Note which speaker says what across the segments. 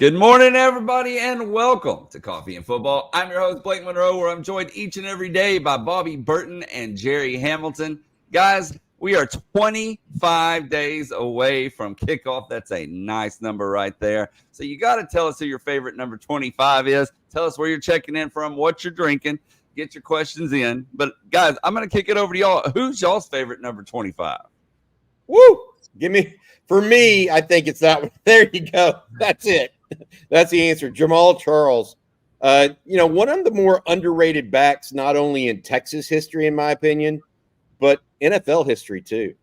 Speaker 1: Good morning, everybody, and welcome to Coffee and Football. I'm your host, Blake Monroe, where I'm joined each and every day by Bobby Burton and Jerry Hamilton. Guys, we are 25 days away from kickoff. That's a nice number right there. So you got to tell us who your favorite number 25 is. Tell us where you're checking in from, what you're drinking. Get your questions in. But, guys, I'm going to kick it over to y'all. Who's y'all's favorite number 25?
Speaker 2: Woo! For me, I think it's that one. There you go. That's it. That's the answer. Jamal Charles. One of the more underrated backs, not only in Texas history, in my opinion, but NFL history too.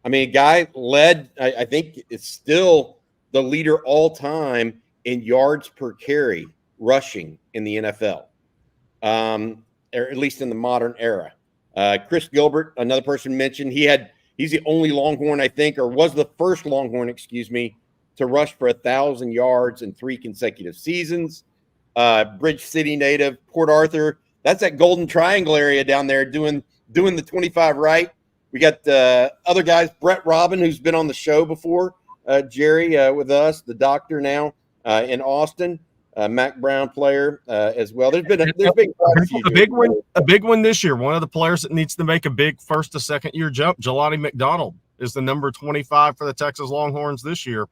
Speaker 2: I mean, a guy led, I think it's still the leader all time in yards per carry rushing in the NFL, or at least in the modern era. Chris Gilbert, another person mentioned, he's the only Longhorn, I think, or was the first Longhorn, to rush for 1,000 yards in 3 consecutive seasons. Bridge City native, Port Arthur. That's that Golden Triangle area down there doing the 25 right. We got other guys, Brett Robin, who's been on the show before, Jerry with us, the doctor now in Austin, Mac Brown player as well. There's been
Speaker 3: a big one this year. One of the players that needs to make a big first to second year jump, Jelani McDonald, is the number 25 for the Texas Longhorns this year.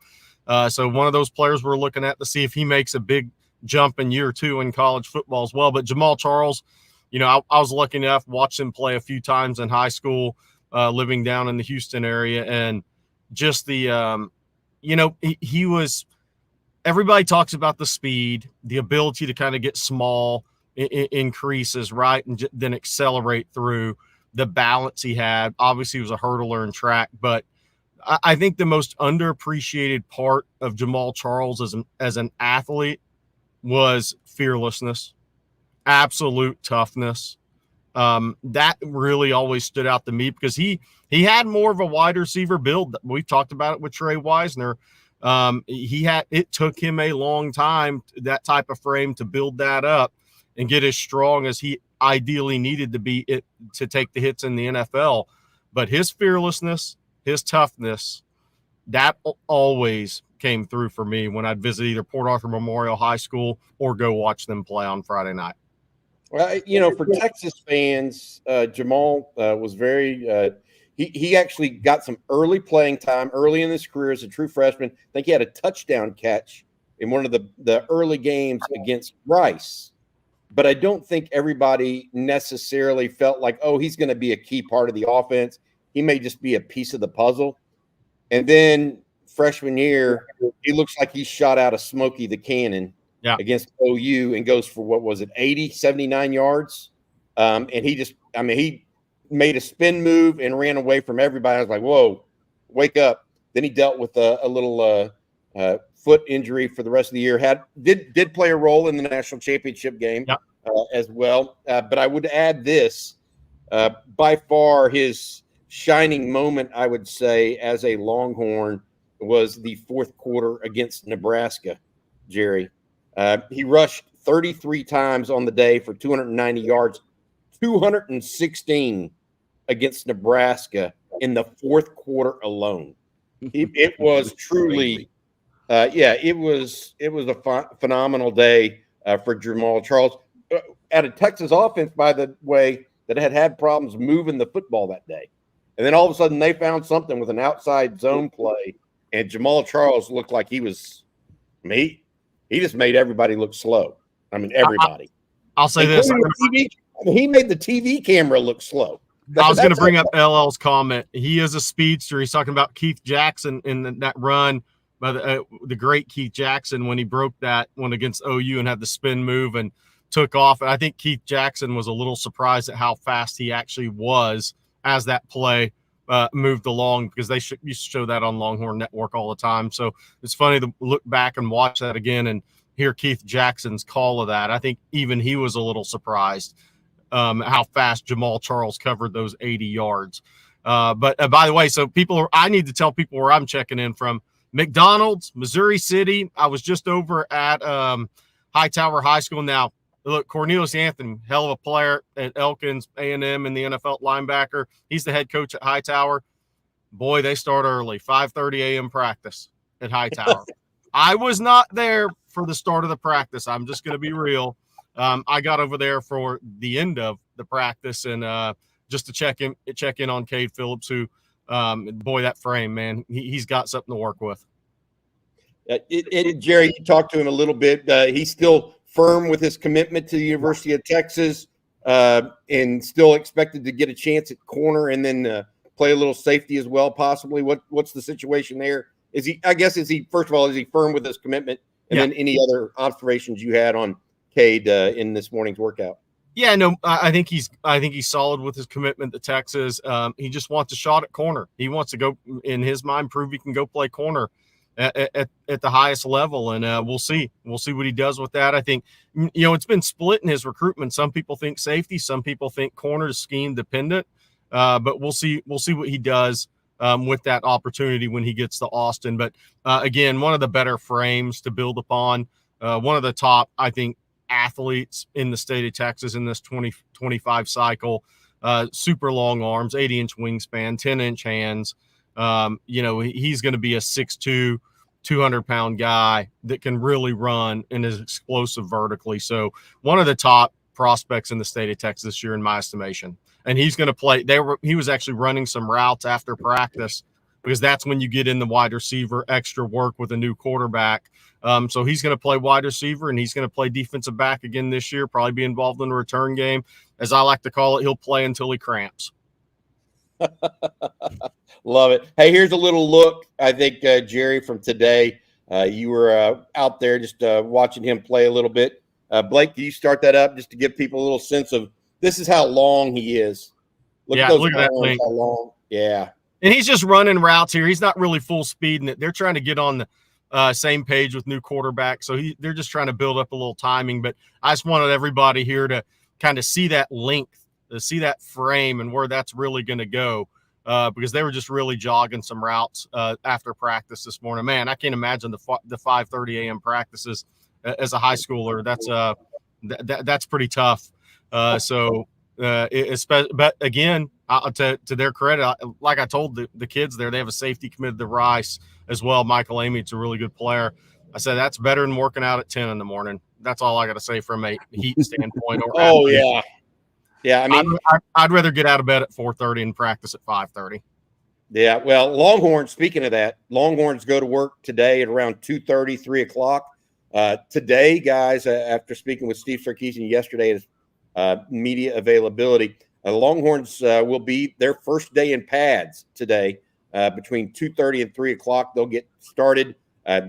Speaker 3: So one of those players we're looking at to see if he makes a big jump in year 2 in college football as well. But Jamal Charles, I was lucky enough to watch him play a few times in high school, living down in the Houston area. And just the, he was – everybody talks about the speed, the ability to kind of get small increases, right, and then accelerate through. The balance he had. Obviously, he was a hurdler in track, but I think the most underappreciated part of Jamal Charles as an athlete was fearlessness, absolute toughness. That really always stood out to me because he had more of a wide receiver build. We've talked about it with Trey Wisner. It took him a long time, that type of frame, to build that up and get as strong as he ideally needed to be to take the hits in the NFL. But his fearlessness, his toughness, that always came through for me when I'd visit either Port Arthur Memorial High School or go watch them play on Friday night.
Speaker 2: Well, for Texas fans, Jamal was very he actually got some early playing time early in his career as a true freshman. I think he had a touchdown catch in one of the early games against Rice. But I don't think everybody necessarily felt like, oh, he's going to be a key part of the offense. He may just be a piece of the puzzle. And then freshman year, he looks like he shot out of Smokey the Cannon against OU and goes for, 80, 79 yards. And he made a spin move and ran away from everybody. I was like, whoa, wake up. Then he dealt with a little foot injury for the rest of the year. Did play a role in the national championship game as well. But I would add this, by far his shining moment, I would say, as a Longhorn was the fourth quarter against Nebraska, Jerry. He rushed 33 times on the day for 290 yards, 216 against Nebraska in the fourth quarter alone. It was truly it was a phenomenal day for Jamal Charles at a Texas offense, by the way, that had problems moving the football that day. And then all of a sudden they found something with an outside zone play, and Jamal Charles looked like he just made everybody look slow. I mean, everybody.
Speaker 3: I'll say this.
Speaker 2: He made the TV camera look slow.
Speaker 3: I was going to bring up LL's comment. He is a speedster. He's talking about Keith Jackson in that run by the great Keith Jackson when he broke that one against OU and had the spin move and took off. And I think Keith Jackson was a little surprised at how fast he actually was as that play moved along, because they used to show that on Longhorn Network all the time. So it's funny to look back and watch that again and hear Keith Jackson's call of that. I think even he was a little surprised how fast Jamal Charles covered those 80 yards. But by the way, so I need to tell people where I'm checking in from. McDonald's, Missouri City. I was just over at Hightower High School. Now, look, Cornelius Anthony, hell of a player at Elkins, A&M, and the NFL linebacker. He's the head coach at Hightower. Boy, they start early, 5:30 a.m. practice at Hightower. I was not there for the start of the practice. I'm just going to be real. I got over there for the end of the practice and just to check in on Cade Phillips, who, boy, that frame, man, he's got something to work with.
Speaker 2: Jerry, you talked to him a little bit. He's still firm with his commitment to the University of Texas and still expected to get a chance at corner and then play a little safety as well, possibly. What's the situation there? Is he first of all, is he firm with his commitment? And then any other observations you had on Cade in this morning's workout?
Speaker 3: Yeah, no, I think he's solid with his commitment to Texas. He just wants a shot at corner. He wants to go, in his mind, prove he can go play corner at the highest level, and we'll see what he does with that. I think, it's been split in his recruitment. Some people think safety, some people think corner is scheme dependent, but we'll see what he does with that opportunity when he gets to Austin. But again, one of the better frames to build upon, one of the top, I think, athletes in the state of Texas in this 2025 cycle, super long arms, 80-inch wingspan, 10-inch hands. He's going to be a 6'2", 200-pound guy that can really run and is explosive vertically. So one of the top prospects in the state of Texas this year, in my estimation. And he's going to play. He was actually running some routes after practice because that's when you get in the wide receiver extra work with a new quarterback. So he's going to play wide receiver and he's going to play defensive back again this year, probably be involved in the return game. As I like to call it, he'll play until he cramps.
Speaker 2: Love it. Hey, here's a little look, I think, Jerry, from today. You were out there just watching him play a little bit. Blake, do you start that up just to give people a little sense of this is how long he is?
Speaker 3: Look at that thing.
Speaker 2: How long. Yeah.
Speaker 3: And he's just running routes here. He's not really full speed in it. They're trying to get on the same page with new quarterback. So they're just trying to build up a little timing. But I just wanted everybody here to kind of see that length, to see that frame and where that's really going to go. Because they were just really jogging some routes after practice this morning. Man, I can't imagine the 5:30 a.m. practices as a high schooler. That's pretty tough. But again, to their credit, like I told the kids there, they have a safety committed to Rice as well. Michael Amy, it's a really good player. I said that's better than working out at 10 in the morning. That's all I got to say from a heat standpoint.
Speaker 2: Yeah, I mean,
Speaker 3: I'd rather get out of bed at 4:30 and practice at 5:30.
Speaker 2: Yeah, well, Longhorns, speaking of that, Longhorns go to work today at around 2:30, 3 o'clock. Today, guys, after speaking with Steve Sarkisian yesterday at media availability, Longhorns will be their first day in pads today between 2:30 and 3 o'clock. They'll get started.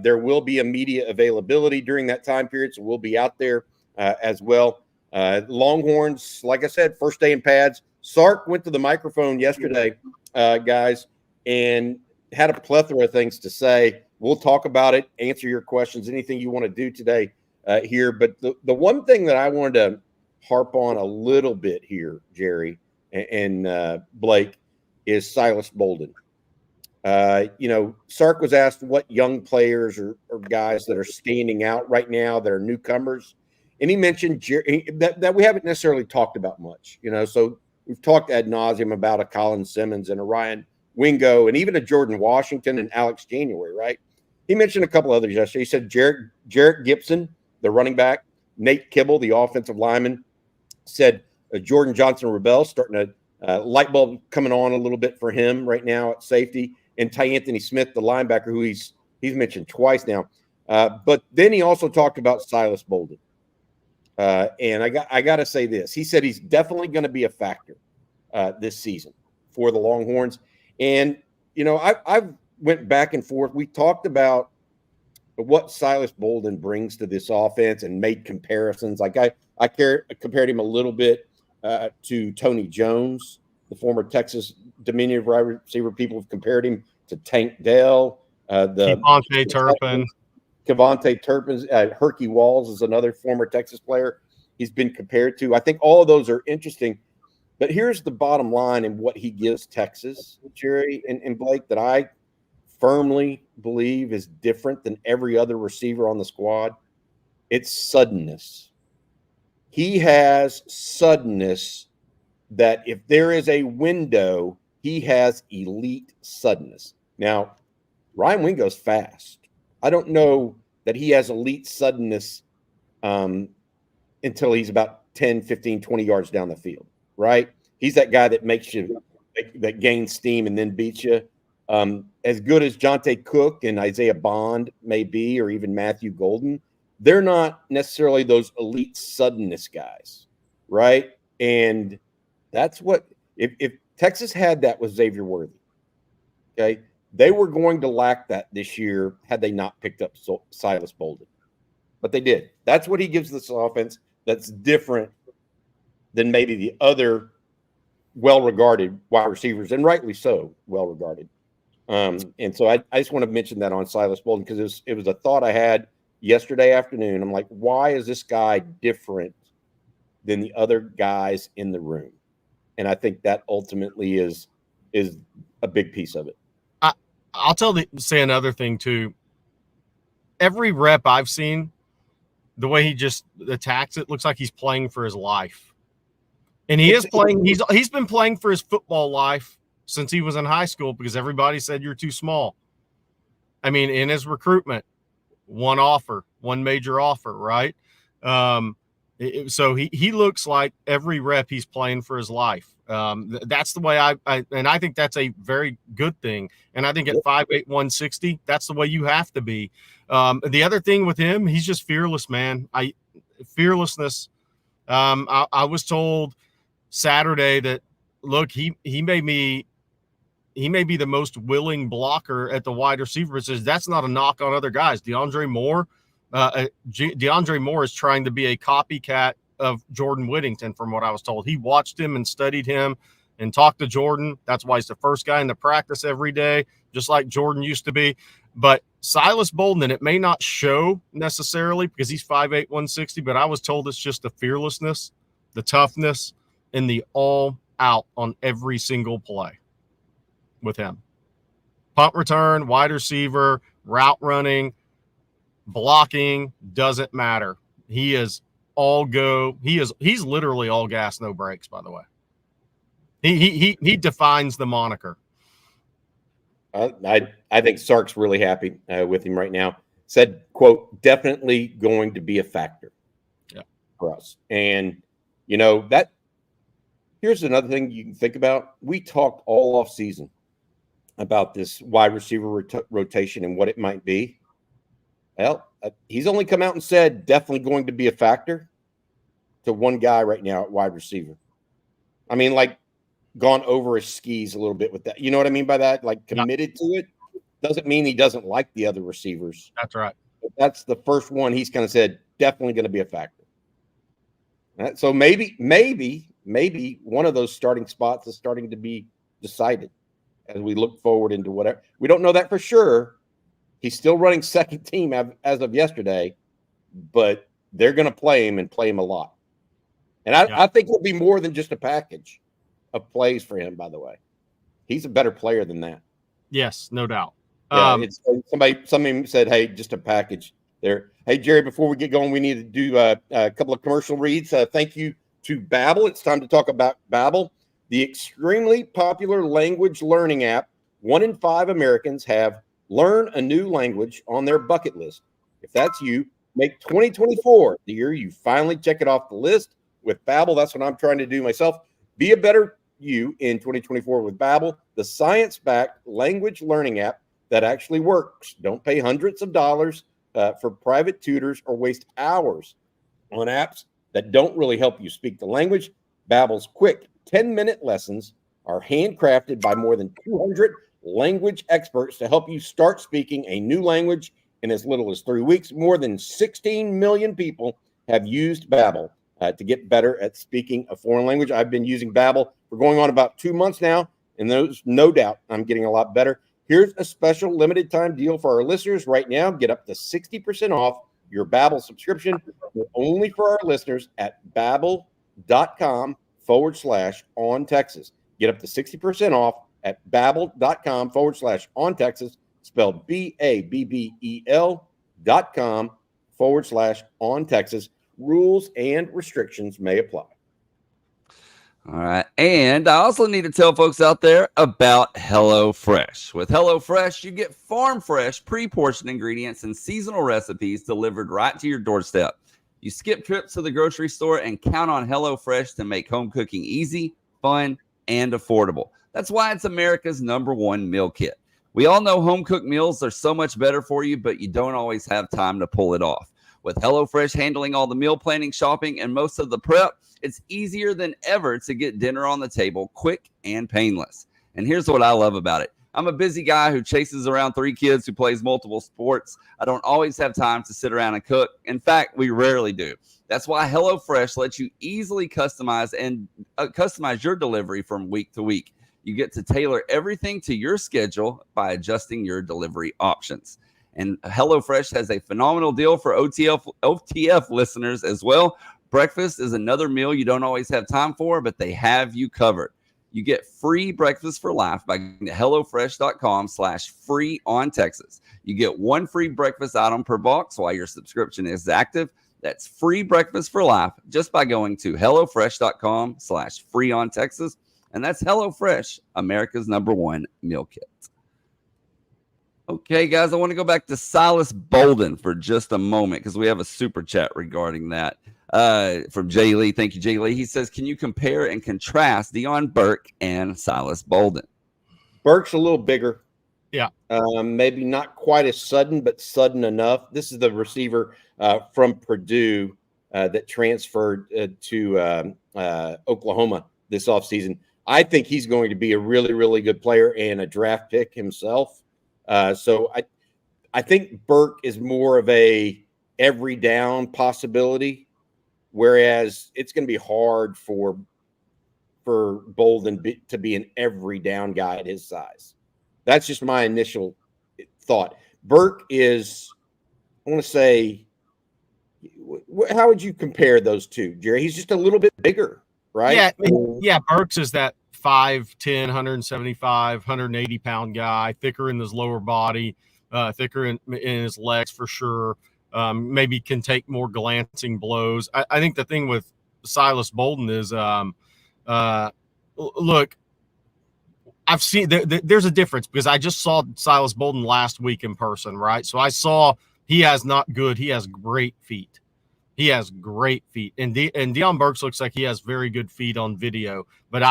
Speaker 2: There will be a media availability during that time period, so we'll be out there as well. Longhorns, like I said, first day in pads. Sark went to the microphone yesterday, guys, and had a plethora of things to say. We'll talk about it, answer your questions, anything you want to do today here. But the one thing that I wanted to harp on a little bit here, Jerry and Blake, is Silas Bolden. Sark was asked what young players or guys that are standing out right now that are newcomers. And he mentioned that we haven't necessarily talked about much, so we've talked ad nauseum about a Colin Simmons and a Ryan Wingo and even a Jordan Washington and Alex January, right? He mentioned a couple others yesterday. He said Jarrett Gibson, the running back, Nate Kibble, the offensive lineman, said Jordan Johnson-Rebel, starting a light bulb coming on a little bit for him right now at safety, and Ty Anthony Smith, the linebacker, who he's mentioned twice now. But then he also talked about Silas Bolden. And I got to say this. He said he's definitely going to be a factor this season for the Longhorns. And, I've went back and forth. We talked about what Silas Bolden brings to this offense and made comparisons. Like I compared him a little bit to Tony Jones, the former Texas diminutive wide receiver. People have compared him to Tank Dell.
Speaker 3: Kevontae Turpin.
Speaker 2: Herky Walls is another former Texas player he's been compared to. I think all of those are interesting. But here's the bottom line and what he gives Texas, Jerry and Blake, that I firmly believe is different than every other receiver on the squad. It's suddenness. He has suddenness that if there is a window, he has elite suddenness. Now, Ryan Wingo's fast. I don't know that he has elite suddenness until he's about 10, 15, 20 yards down the field, right? He's that guy that makes you that gains steam and then beats you. As good as Jonte Cook and Isaiah Bond may be, or even Matthew Golden, they're not necessarily those elite suddenness guys, right? And that's what if Texas had that with Xavier Worthy, okay, they were going to lack that this year had they not picked up Silas Bolden. But they did. That's what he gives this offense that's different than maybe the other well-regarded wide receivers, and rightly so well-regarded. And so I just want to mention that on Silas Bolden because it was a thought I had yesterday afternoon. I'm like, why is this guy different than the other guys in the room? And I think that ultimately is a big piece of it.
Speaker 3: I'll say another thing too. Every rep I've seen, the way he just attacks it, looks like he's playing for his life. And he's been playing for his football life since he was in high school because everybody said you're too small. I mean, in his recruitment, one major offer, right? So he looks like every rep he's playing for his life. That's the way I think that's a very good thing. And I think at 5'8", 160, that's the way you have to be. The other thing with him, he's just fearless, man. Fearlessness. I was told Saturday that, look, he may be the most willing blocker at the wide receiver position. That's not a knock on other guys. DeAndre Moore is trying to be a copycat of Jordan Whittington, from what I was told. He watched him and studied him and talked to Jordan. That's why he's the first guy in the practice every day, just like Jordan used to be. But Silas Bolden, and it may not show necessarily because he's 5'8", 160, but I was told it's just the fearlessness, the toughness, and the all out on every single play with him. Punt return, wide receiver, route running, blocking, doesn't matter. He is all go. He's literally all gas, no brakes, by the way. He defines the moniker.
Speaker 2: I think Sark's really happy with him right now. Said, quote, definitely going to be a factor for us. And, that here's another thing you can think about. We talked all off season about this wide receiver rotation and what it might be. Well, he's only come out and said definitely going to be a factor to one guy right now at wide receiver. I mean, like, gone over his skis a little bit with that. You know what I mean by that? Like, committed to it doesn't mean he doesn't like the other receivers.
Speaker 3: That's right.
Speaker 2: But that's the first one he's kind of said definitely going to be a factor. Right? So maybe one of those starting spots is starting to be decided as we look forward into whatever. We don't know that for sure. He's still running second team as of yesterday, but they're going to play him and play him a lot. And I think it'll be more than just a package of plays for him, by the way. He's a better player than that.
Speaker 3: Yes, no doubt.
Speaker 2: Yeah, somebody said, hey, just a package there. Hey, Jerry, before we get going, we need to do a couple of commercial reads. Thank you to Babbel. It's time to talk about Babbel, the extremely popular language learning app. 1 in 5 Americans have learn a new language on their bucket list. If that's you, make 2024 the year you finally check it off the list with Babbel. That's what I'm trying to do myself. Be a better you in 2024 with Babbel, the science-backed language learning app that actually works. Don't pay hundreds of dollars for private tutors or waste hours on apps that don't really help you speak the language. Babbel's quick 10-minute lessons are handcrafted by more than 200 language experts to help you start speaking a new language in as little as 3 weeks. More than 16 million people have used Babbel to get better at speaking a foreign language. I've been using Babbel for going on about 2 months now, and there's no doubt I'm getting a lot better. Here's a special limited time deal for our listeners right now. Get up to 60% off your Babbel subscription, but only for our listeners at Babbel.com/OnTexas. Get up to 60% off at Babbel.com/OnTexas, spelled BABBEL.com/OnTexas. Rules and restrictions may apply.
Speaker 1: All right. And I also need to tell folks out there about HelloFresh. With HelloFresh, you get farm fresh, pre-portioned ingredients and seasonal recipes delivered right to your doorstep. You skip trips to the grocery store and count on HelloFresh to make home cooking easy, fun, and affordable. That's why it's America's #1 meal kit. We all know home cooked meals are so much better for you, but you don't always have time to pull it off. With HelloFresh handling all the meal planning, shopping, and most of the prep, it's easier than ever to get dinner on the table quick and painless. And here's what I love about it. I'm a busy guy who chases around 3 kids, who plays multiple sports. I don't always have time to sit around and cook. In fact, we rarely do. That's why HelloFresh lets you easily customize your delivery from week to week. You get to tailor everything to your schedule by adjusting your delivery options. And HelloFresh has a phenomenal deal for OTF listeners as well. Breakfast is another meal you don't always have time for, but they have you covered. You get free breakfast for life by going to HelloFresh.com/free-on-Texas. You get 1 free breakfast item per box while your subscription is active. That's free breakfast for life just by going to HelloFresh.com/free-on-Texas. And that's HelloFresh, America's #1 meal kit. Okay, guys, I want to go back to Silas Bolden for just a moment because we have a super chat regarding that from Jay Lee. Thank you, Jay Lee. He says, can you compare and contrast Deion Burke and Silas Bolden?
Speaker 2: Burke's a little bigger.
Speaker 3: Yeah.
Speaker 2: Maybe not quite as sudden, but sudden enough. This is the receiver from Purdue that transferred to Oklahoma this offseason. I think he's going to be a really, really good player and a draft pick himself. So I think Burke is more of a every down possibility, whereas it's going to be hard for Bolden to be an every down guy at his size. That's just my initial thought. Burke is, I want to say, how would you compare those two, Jerry? He's just a little bit bigger, right?
Speaker 3: Yeah. Burks is that 5'10", 175, 180 pound guy, thicker in his lower body, thicker in his legs for sure. Maybe can take more glancing blows. I think the thing with Silas Bolden is, look, I've seen there's a difference because I just saw Silas Bolden last week in person, right? So I saw he has great feet. He has great feet. And Deion Burks looks like he has very good feet on video, but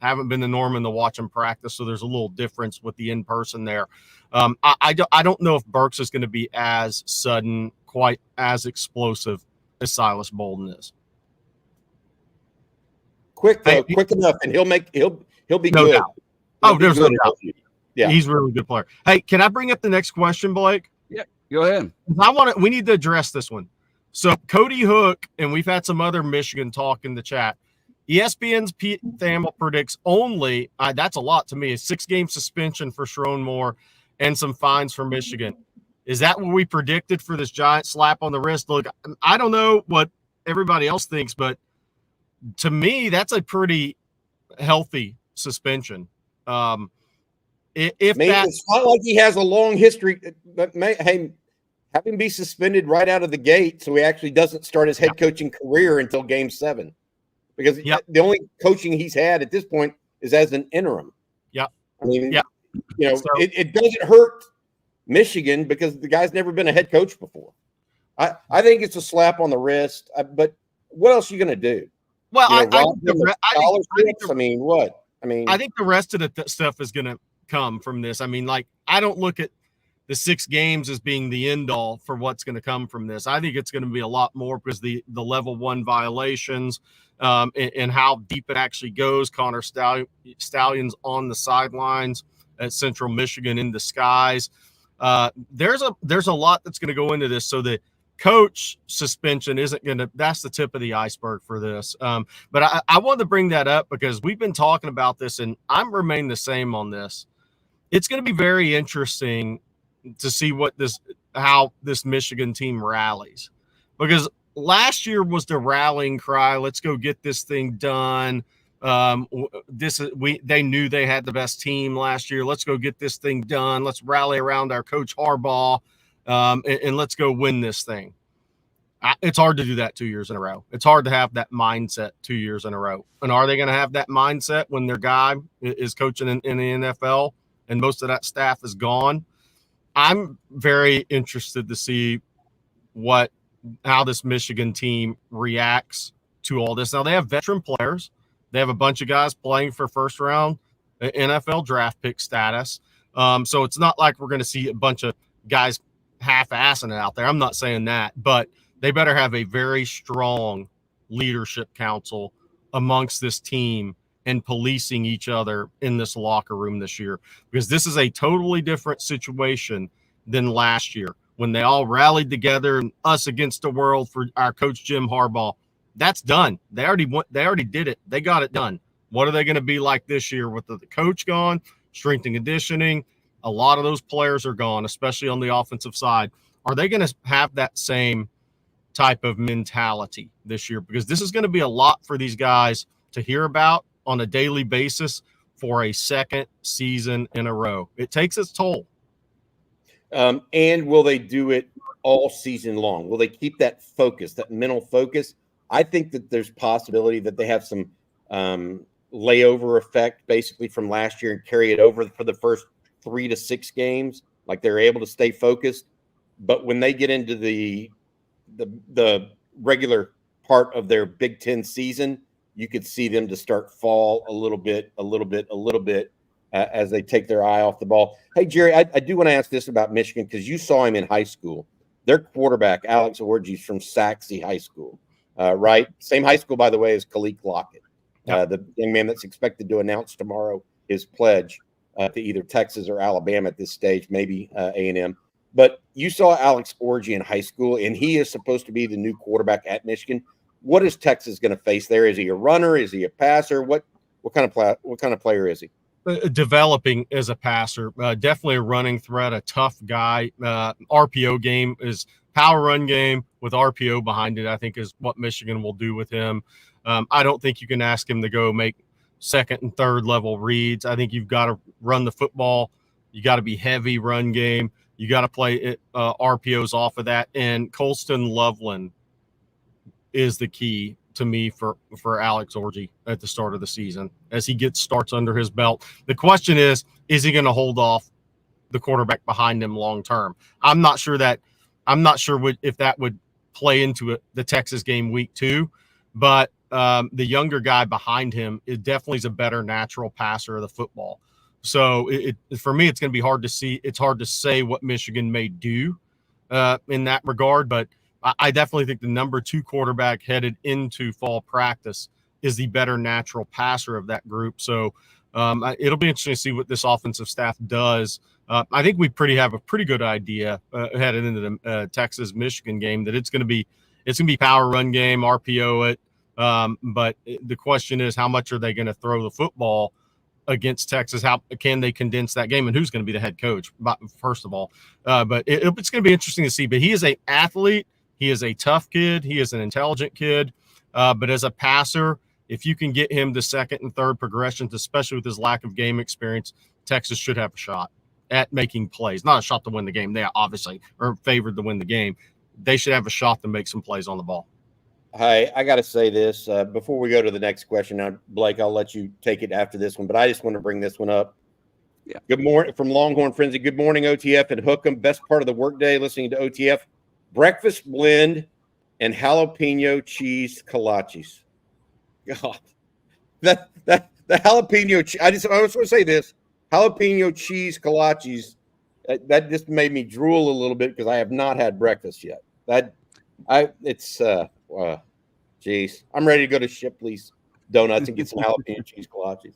Speaker 3: haven't been to Norman to watch him practice, so there's a little difference with the in-person there. I don't know if Burks is going to be as sudden, quite as explosive as Silas Bolden is.
Speaker 2: Quick enough, and he'll be
Speaker 3: no
Speaker 2: good.
Speaker 3: Doubt. There's no doubt.
Speaker 2: Yeah,
Speaker 3: he's a really good player. Hey, can I bring up the next question, Blake?
Speaker 1: Yeah, go ahead.
Speaker 3: We need to address this one. So Cody Hook, and we've had some other Michigan talk in the chat. ESPN's Pete Thamel predicts only, that's a lot to me, a 6-game suspension for Sharon Moore and some fines for Michigan. Is that what we predicted for this giant slap on the wrist? Look, I don't know what everybody else thinks, but to me, that's a pretty healthy suspension.
Speaker 2: It's not like he has a long history. Have him be suspended right out of the gate so he actually doesn't start his head coaching career until Game 7. Because the only coaching he's had at this point is as an interim.
Speaker 3: Yeah.
Speaker 2: I mean, it doesn't hurt Michigan because the guy's never been a head coach before. I think it's a slap on the wrist, but what else are you going to do?
Speaker 3: Well,
Speaker 2: I think
Speaker 3: the rest of the stuff is going to come from this. I mean, like, I don't look at the 6 games as being the end all for what's going to come from this. I think it's going to be a lot more because the level 1 violations and how deep it actually goes. Connor Stalions on the sidelines at Central Michigan in disguise. There's a lot that's going to go into this. So the coach suspension isn't going to, that's the tip of the iceberg for this. But I wanted to bring that up because we've been talking about this and I'm remain the same on this. It's going to be very interesting to see how this Michigan team rallies, because last year was the rallying cry. Let's go get this thing done. They knew they had the best team last year. Let's go get this thing done. Let's rally around our coach Harbaugh, and let's go win this thing. It's hard to do that 2 years in a row. It's hard to have that mindset 2 years in a row. And are they going to have that mindset when their guy is coaching in the NFL and most of that staff is gone? I'm very interested to see how this Michigan team reacts to all this. Now, they have veteran players. They have a bunch of guys playing for first-round NFL draft pick status. So it's not like we're going to see a bunch of guys half-assing it out there. I'm not saying that, but they better have a very strong leadership council amongst this team and policing each other in this locker room this year, because this is a totally different situation than last year when they all rallied together and us against the world for our coach Jim Harbaugh. That's done. They already did it. They got it done. What are they going to be like this year with the coach gone, strength and conditioning? A lot of those players are gone, especially on the offensive side. Are they going to have that same type of mentality this year? Because this is going to be a lot for these guys to hear about on a daily basis for a second season in a row. It takes its toll.
Speaker 2: And will they do it all season long? Will they keep that focus, that mental focus? I think that there's possibility that they have some layover effect basically from last year and carry it over for the first 3 to 6 games. Like they're able to stay focused. But when they get into the regular part of their Big Ten season, you could see them to start fall a little bit as they take their eye off the ball. Hey, Jerry, I do want to ask this about Michigan because you saw him in high school. Their quarterback, Alex Orji, is from Saxe High School, right? Same high school, by the way, as Khalil Lockett, the young man that's expected to announce tomorrow his pledge to either Texas or Alabama at this stage, maybe A&M. But you saw Alex Orji in high school, and he is supposed to be the new quarterback at Michigan. What is Texas going to face there? Is he a runner? Is he a passer? What kind of player is he?
Speaker 3: Developing as a passer, definitely a running threat, a tough guy. RPO game is power run game with RPO behind it, I think is what Michigan will do with him. I don't think you can ask him to go make second and third level reads. I think you've got to run the football. You got to be heavy run game. You got to play RPOs off of that. And Colston Loveland is the key to me for Alex Orji at the start of the season as he gets starts under his belt. The question is he going to hold off the quarterback behind him long term? I'm not sure if that would play into the Texas game week 2, but the younger guy behind him is definitely a better natural passer of the football. So for me, it's going to be hard to see. It's hard to say what Michigan may do in that regard, but I definitely think the number 2 quarterback headed into fall practice is the better natural passer of that group. So it'll be interesting to see what this offensive staff does. I think we have a pretty good idea headed into the Texas-Michigan game that it's going to be power run game, RPO it. But the question is, how much are they going to throw the football against Texas? How can they condense that game, and who's going to be the head coach, first of all? But it's going to be interesting to see. But he is an athlete. He is a tough kid. He is an intelligent kid. But as a passer, if you can get him to second and third progressions, especially with his lack of game experience, Texas should have a shot at making plays. Not a shot to win the game. They obviously are favored to win the game. They should have a shot to make some plays on the ball.
Speaker 2: Hi, I got to say this before we go to the next question. Now, Blake, I'll let you take it after this one, but I just want to bring this one up.
Speaker 1: Yeah.
Speaker 2: Good morning from Longhorn Frenzy. Good morning, OTF and Hook'em. Best part of the workday listening to OTF. Breakfast blend and jalapeno cheese kolaches. God, the jalapeno. I just want to say this: jalapeno cheese kolaches. That just made me drool a little bit because I have not had breakfast yet. Geez, I'm ready to go to Shipley's Donuts and get some jalapeno cheese kolaches.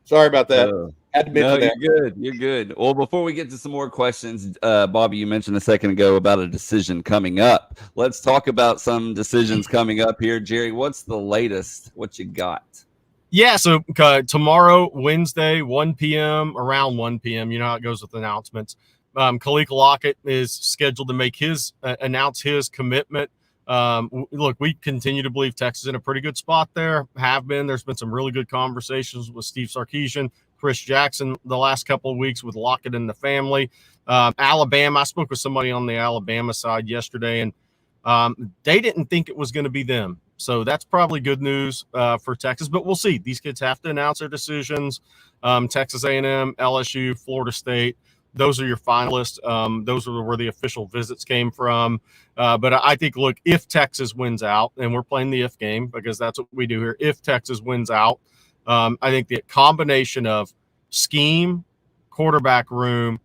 Speaker 2: Sorry about that. Had to mention that.
Speaker 1: You're good. You're good. Well, before we get to some more questions, Bobby, you mentioned a second ago about a decision coming up. Let's talk about some decisions coming up here. Jerry, what's the latest? What you got?
Speaker 3: Yeah, so tomorrow, Wednesday, 1 p.m., around 1 p.m., you know how it goes with announcements. Khalil Lockett is scheduled to make announce his commitment. Look, we continue to believe Texas is in a pretty good spot there. There's been some really good conversations with Steve Sarkisian, Chris Jackson the last couple of weeks with Lockett and the family. Alabama, I spoke with somebody on the Alabama side yesterday, and They didn't think it was going to be them. So that's probably good news for Texas, but we'll see. These kids have to announce their decisions. Texas A&M, LSU, Florida State, those are your finalists. Those are where the official visits came from. But I think, look, if Texas wins out, and we're playing the if game because that's what we do here. If Texas wins out, I think the combination of scheme, quarterback room,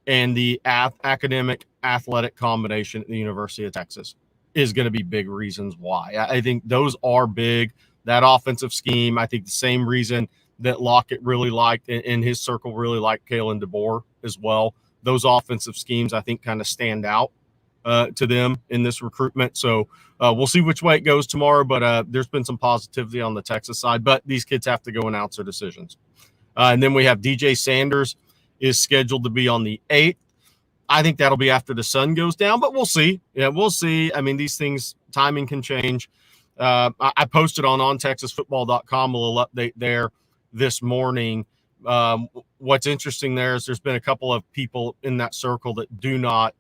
Speaker 3: and the academic athletic combination at the University of Texas is going to be big reasons why. I think those are big. That offensive scheme, I think the same reason that Lockett really liked and his circle really liked Kalen DeBoer as well. Those offensive schemes, I think, kind of stand out to them in this recruitment. So we'll see which way it goes tomorrow, but there's been some positivity on the Texas side, but these kids have to go announce their decisions. And then we have DJ Sanders is scheduled to be on the 8th. I think that'll be after the sun goes down, but we'll see. Yeah, we'll see. I mean, these things, timing can change. I posted on ontexasfootball.com a little update there this morning. What's interesting there is there's been a couple of people in that circle that do not,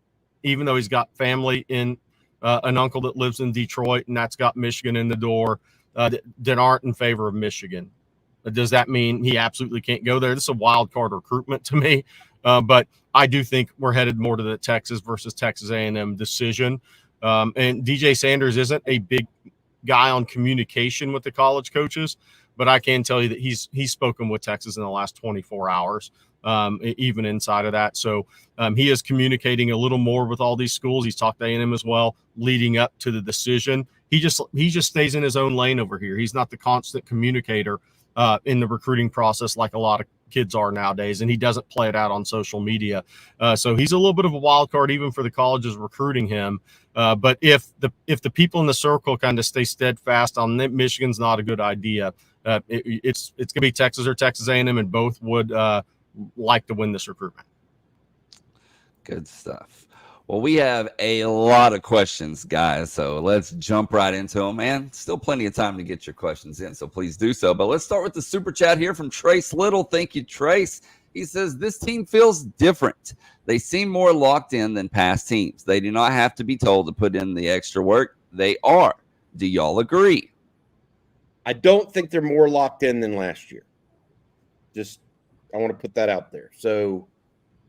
Speaker 3: even though he's got family in an uncle that lives in Detroit and that's got Michigan in the door, that aren't in favor of Michigan. Does that mean he absolutely can't go there? This is a wild card recruitment to me, but I do think we're headed more to the Texas versus Texas A&M decision. And DJ Sanders isn't a big guy on communication with the college coaches, but I can tell you that he's spoken with Texas in the last 24 hours, even inside of that. So he is communicating a little more with all these schools. He's talked to A&M as well, leading up to the decision. He just stays in his own lane over here. He's not the constant communicator in the recruiting process like a lot of kids are nowadays, and he doesn't play it out on social media. So he's a little bit of a wild card even for the colleges recruiting him. But if the people in the circle kind of stay steadfast on that Michigan's not a good idea, it's going to be Texas or Texas A&M, and both would like to win this recruitment.
Speaker 1: Good stuff. Well, we have a lot of questions, guys, so let's jump right into them. And still plenty of time to get your questions in, so please do so. But let's start with the super chat here from Trace Little. Thank you, Trace. He says, this team feels different. They seem more locked in than past teams. They do not have to be told to put in the extra work. They are. Do y'all agree?
Speaker 2: I don't think they're more locked in than last year. I want to put that out there. So,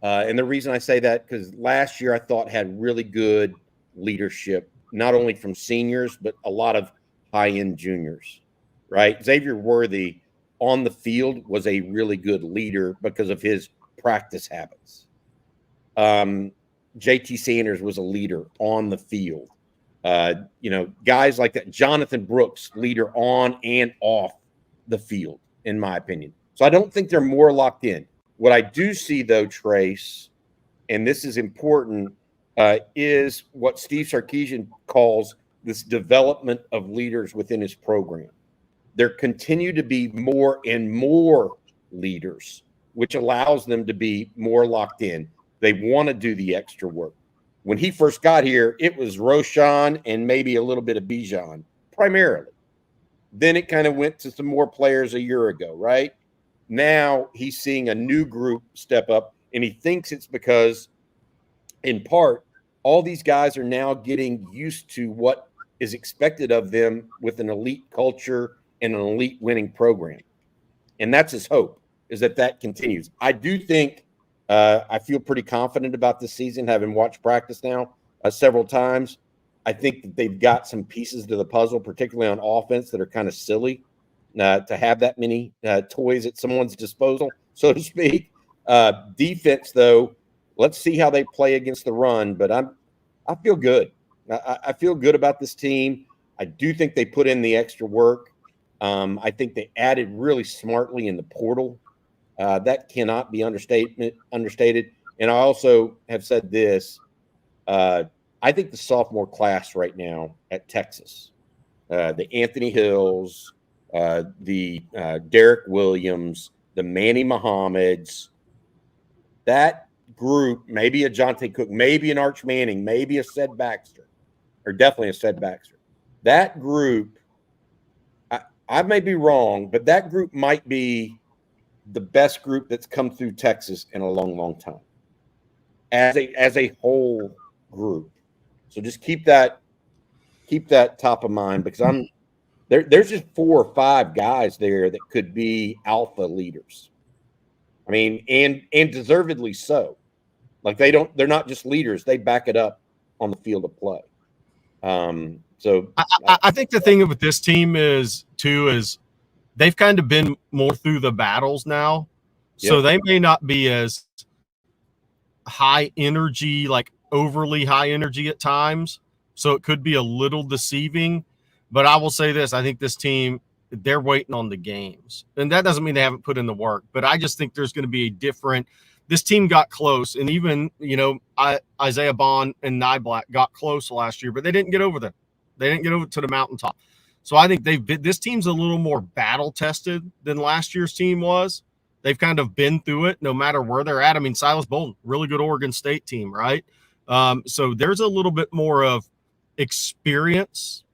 Speaker 2: and the reason I say that, because last year I thought had really good leadership, not only from seniors, but a lot of high-end juniors, right? Xavier Worthy on the field was a really good leader because of his practice habits. JT Sanders was a leader on the field. Guys like that. Jonathan Brooks, leader on and off the field, in my opinion. So I don't think they're more locked in. What I do see, though, Trace, and this is important, is what Steve Sarkisian calls this development of leaders within his program. There continue to be more and more leaders, which allows them to be more locked in. They want to do the extra work. When he first got here, it was Roshan and maybe a little bit of Bijan, primarily. Then it kind of went to some more players a year ago, right? Now he's seeing a new group step up, and he thinks it's because, in part, all these guys are now getting used to what is expected of them with an elite culture and an elite winning program. And that's his hope, is that continues. I do think I feel pretty confident about this season, having watched practice now several times. I think that they've got some pieces to the puzzle, particularly on offense, that are kind of silly. To have that many toys at someone's disposal, so to speak. Defense, though, let's see how they play against the run. But I feel good. I feel good about this team. I do think they put in the extra work. I think they added really smartly in the portal. That cannot be understated. And I also have said this. I think the sophomore class right now at Texas, the Anthony Hills, the Derek Williams, the Manny Muhammads, that group, maybe a Jonte Cook, maybe an Arch Manning, maybe a Sed Baxter, or definitely a Sed Baxter. That group, I may be wrong, but that group might be the best group that's come through Texas in a long, long time as a whole group. So just keep that keep that top of mind because there's just 4 or 5 guys there that could be alpha leaders. I mean, and deservedly so. Like they're not just leaders; they back it up on the field of play. So
Speaker 3: I think the thing with this team is they've kind of been more through the battles now, so they may not be as high energy, like overly high energy at times. So it could be a little deceiving. But I will say this: I think this team, they're waiting on the games, and that doesn't mean they haven't put in the work. But I just think there's going to be a different. This team got close, and even Isaiah Bond and Nyblack got close last year, but they didn't get over them. They didn't get over to the mountaintop. So I think this team's a little more battle tested than last year's team was. They've kind of been through it, no matter where they're at. I mean, Silas Bolden, really good Oregon State team, right? So there's a little bit more of experience,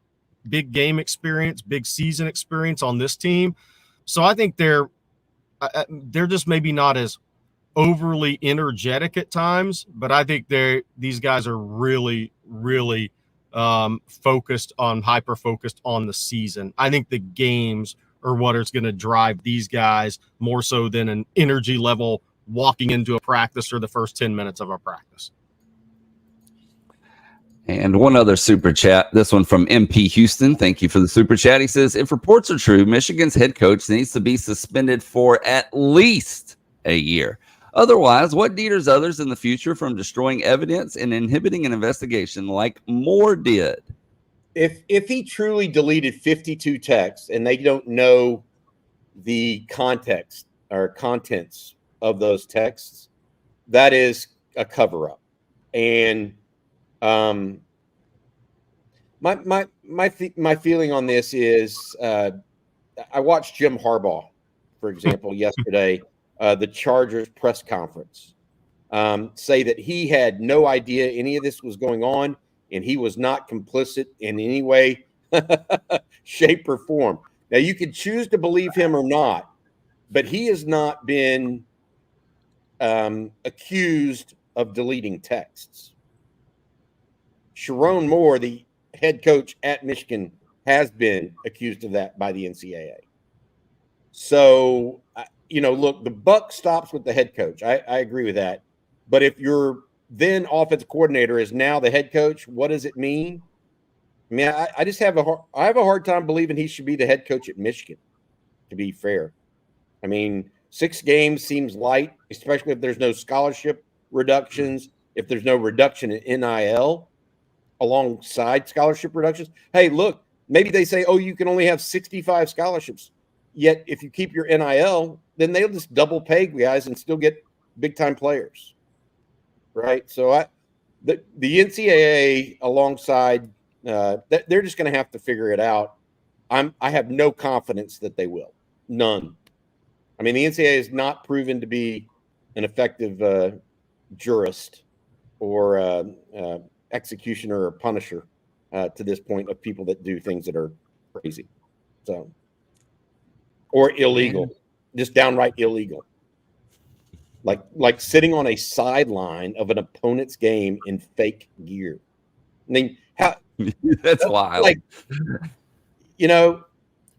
Speaker 3: big game experience, big season experience on this team. So I think they're just maybe not as overly energetic at times, but I think these guys are really, really hyper focused on the season. I think the games are what is going to drive these guys more so than an energy level walking into a practice or the first 10 minutes of a practice.
Speaker 1: And one other super chat, this one from MP Houston. Thank you for the super chat. He says, if reports are true, Michigan's head coach needs to be suspended for at least a year. Otherwise, what deters others in the future from destroying evidence and inhibiting an investigation like Moore did?
Speaker 2: If he truly deleted 52 texts and they don't know the context or contents of those texts, that is a cover-up. And my feeling on this is I watched Jim Harbaugh, for example, yesterday. The Chargers press conference say that he had no idea any of this was going on and he was not complicit in any way, shape, or form. Now, you could choose to believe him or not, but he has not been accused of deleting texts. Sharon Moore, the head coach at Michigan, has been accused of that by the NCAA. So, look, the buck stops with the head coach. I agree with that. But if your then offensive coordinator is now the head coach, what does it mean? I mean, I just have a hard time believing he should be the head coach at Michigan, to be fair. I mean, 6 games seems light, especially if there's no scholarship reductions, if there's no reduction in NIL alongside scholarship reductions. Hey, look, maybe they say, oh, you can only have 65 scholarships. Yet if you keep your NIL, then they'll just double pay guys and still get big-time players, right? So the NCAA alongside they're just going to have to figure it out. I have no confidence that they will. None. I mean, the NCAA has not proven to be an effective jurist or executioner or punisher to this point of people that do things that are crazy. So, or illegal, just downright illegal. Like sitting on a sideline of an opponent's game in fake gear. I mean, how
Speaker 1: that's wild.
Speaker 2: Like,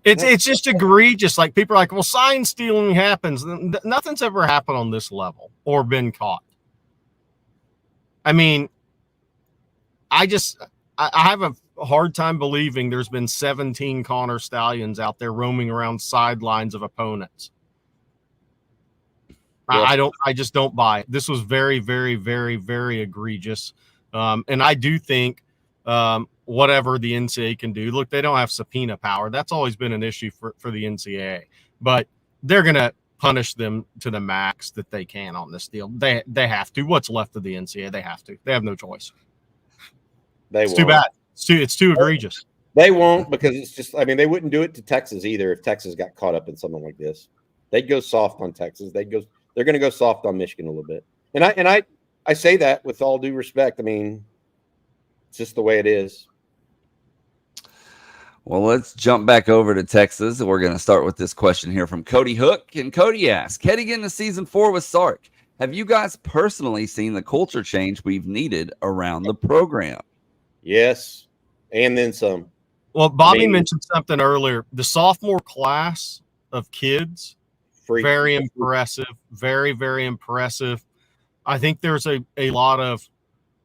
Speaker 3: it's just egregious. Like, people are like, well, sign stealing happens. Nothing's ever happened on this level or been caught. I mean, I have a hard time believing there's been 17 Connor Stallions out there roaming around sidelines of opponents. Yeah. I just don't buy it. This was very, very, very, very egregious. And I do think whatever the NCAA can do, look, they don't have subpoena power. That's always been an issue for the NCAA, but they're going to punish them to the max that they can on this deal. They have to. What's left of the NCAA, they have to. They have no choice. It's too bad. It's too egregious.
Speaker 2: They won't, because it's just, I mean, they wouldn't do it to Texas either if Texas got caught up in something like this. They'd go soft on Texas. They're going to go soft on Michigan a little bit. And I say that with all due respect. I mean, it's just the way it is.
Speaker 1: Well, let's jump back over to Texas. We're going to start with this question here from Cody Hook. And Cody asks, heading into season 4 with Sark, have you guys personally seen the culture change we've needed around the program?
Speaker 2: Yes. and then some.
Speaker 3: Well, Bobby mentioned something earlier. The sophomore class of kids, very impressive, very, very impressive. I think there's a lot of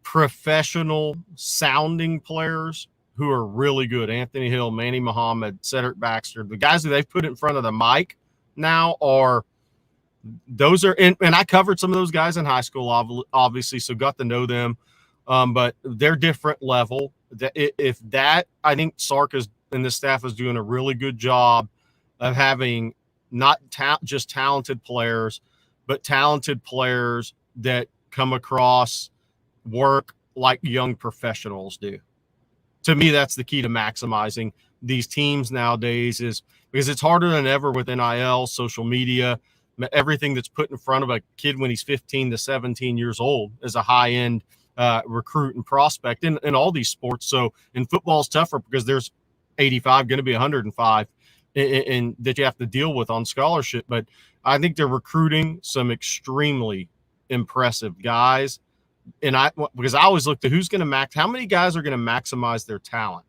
Speaker 3: professional sounding players who are really good. Anthony Hill, Manny Muhammad, Cedric Baxter, the guys that they've put in front of the mic now and I covered some of those guys in high school, obviously, so got to know them. But they're different level. I think Sark and the staff is doing a really good job of having not just talented players, but talented players that come across work like young professionals do. To me, that's the key to maximizing these teams nowadays, is because it's harder than ever with NIL, social media, everything that's put in front of a kid when he's 15 to 17 years old is a high-end recruit and prospect in all these sports. So in football, it's tougher because there's 85, going to be 105 and that you have to deal with on scholarship. But I think they're recruiting some extremely impressive guys. And because I always look to who's going to how many guys are going to maximize their talent.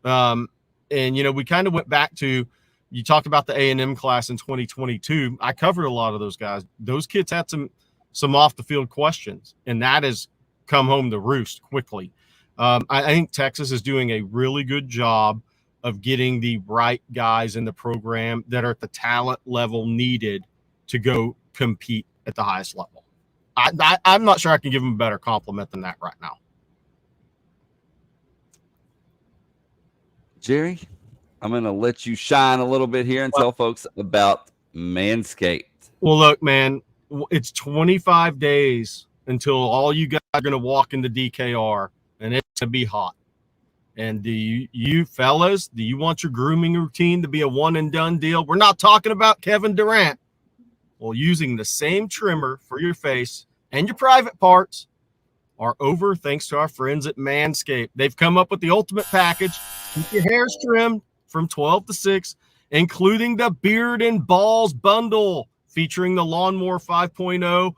Speaker 3: And, we kind of went back to, you talked about the A&M class in 2022. I covered a lot of those guys. Those kids had some off the field questions, and that has come home to roost quickly. I think Texas is doing a really good job of getting the right guys in the program that are at the talent level needed to go compete at the highest level. I'm not sure I can give them a better compliment than that right now.
Speaker 1: Jerry, I'm going to let you shine a little bit here and tell folks about Manscaped.
Speaker 3: Well, look, man, it's 25 days until all you guys are going to walk into DKR, and it's going to be hot. And do you fellas, do you want your grooming routine to be a one-and-done deal? We're not talking about Kevin Durant. Well, using the same trimmer for your face and your private parts are over thanks to our friends at Manscaped. They've come up with the ultimate package. Keep your hairs trimmed from 12 to 6, including the Beard and Balls bundle featuring the Lawnmower 5.0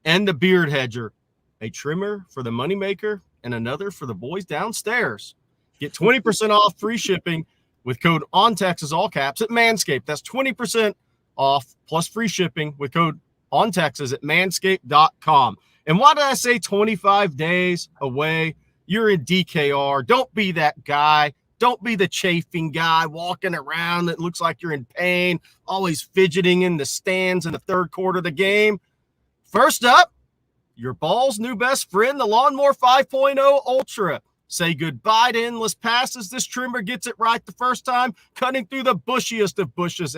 Speaker 3: and the Beard Hedger, a trimmer for the moneymaker and another for the boys downstairs. Get 20% off free shipping with code ONTEXAS, all caps, at Manscaped. That's 20% off plus free shipping with code ONTEXAS at manscaped.com. And why did I say 25 days away? You're in DKR. Don't be that guy. Don't be the chafing guy walking around that looks like you're in pain, always fidgeting in the stands in the third quarter of the game. First up, your ball's new best friend, the Lawnmower 5.0 Ultra. Say goodbye to endless passes. This trimmer gets it right the first time, cutting through the bushiest of bushes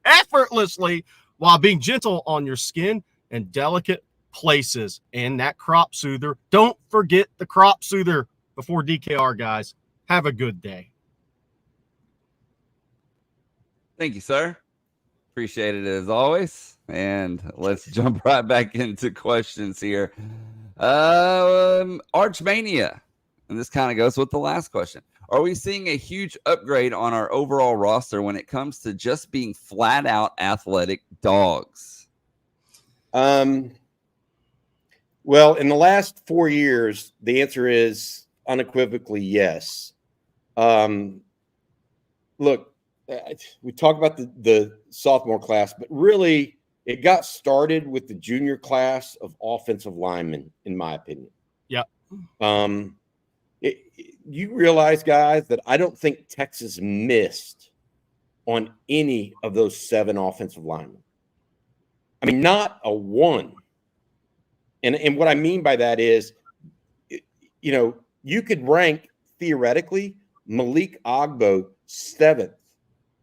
Speaker 3: effortlessly while being gentle on your skin and delicate places. And that crop soother, don't forget the crop soother before DKR, guys. Have a good day.
Speaker 1: Thank you, sir. Appreciate it as always. And let's jump right back into questions here. Archmania. And this kind of goes with the last question. Are we seeing a huge upgrade on our overall roster when it comes to just being flat out athletic dogs?
Speaker 2: Well, in the last 4 years, the answer is unequivocally yes. Look, we talk about the sophomore class, but really it got started with the junior class of offensive linemen, in my opinion.
Speaker 3: Yeah.
Speaker 2: You realize, guys, that I don't think Texas missed on any of those 7 offensive linemen. I mean, not a one. And what I mean by that is, you could rank theoretically Malik Agbo 7th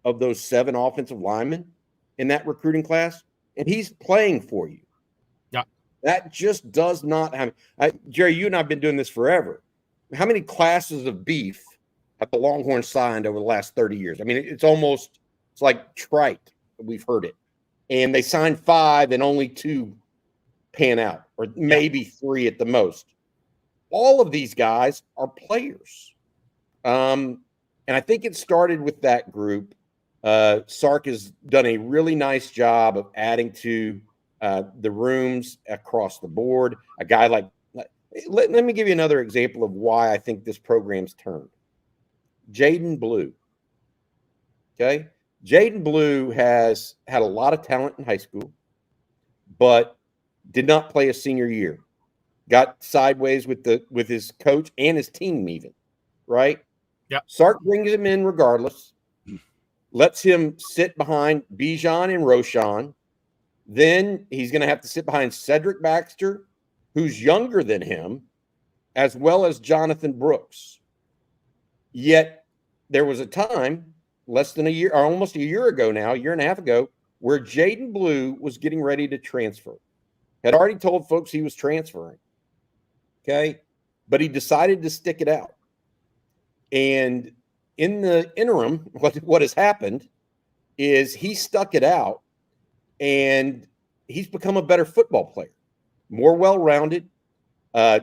Speaker 2: of those 7 offensive linemen in that recruiting class, and he's playing for you.
Speaker 3: Yeah.
Speaker 2: That just does not have – Jerry, you and I have been doing this forever. How many classes of beef have the Longhorns signed over the last 30 years? I mean, it's like trite. We've heard it. And they signed 5 and only 2 pan out, or maybe 3 at the most. All of these guys are players. And I think it started with that group. Sark has done a really nice job of adding to the rooms across the board. A guy like Let me give you another example of why I think this program's turned. Jaden Blue. Okay. Jaden Blue has had a lot of talent in high school, but did not play a senior year. Got sideways with his coach and his team even, right?
Speaker 3: Yeah.
Speaker 2: Sark brings him in regardless, lets him sit behind Bijan and Roshan. Then he's going to have to sit behind Cedric Baxter, who's younger than him, as well as Jonathan Brooks. Yet there was a time less than a year, or almost a year ago now, a year and a half ago, where Jaden Blue was getting ready to transfer. Had already told folks he was transferring. Okay. But he decided to stick it out. And in the interim, what has happened is he stuck it out and he's become a better football player, more well-rounded,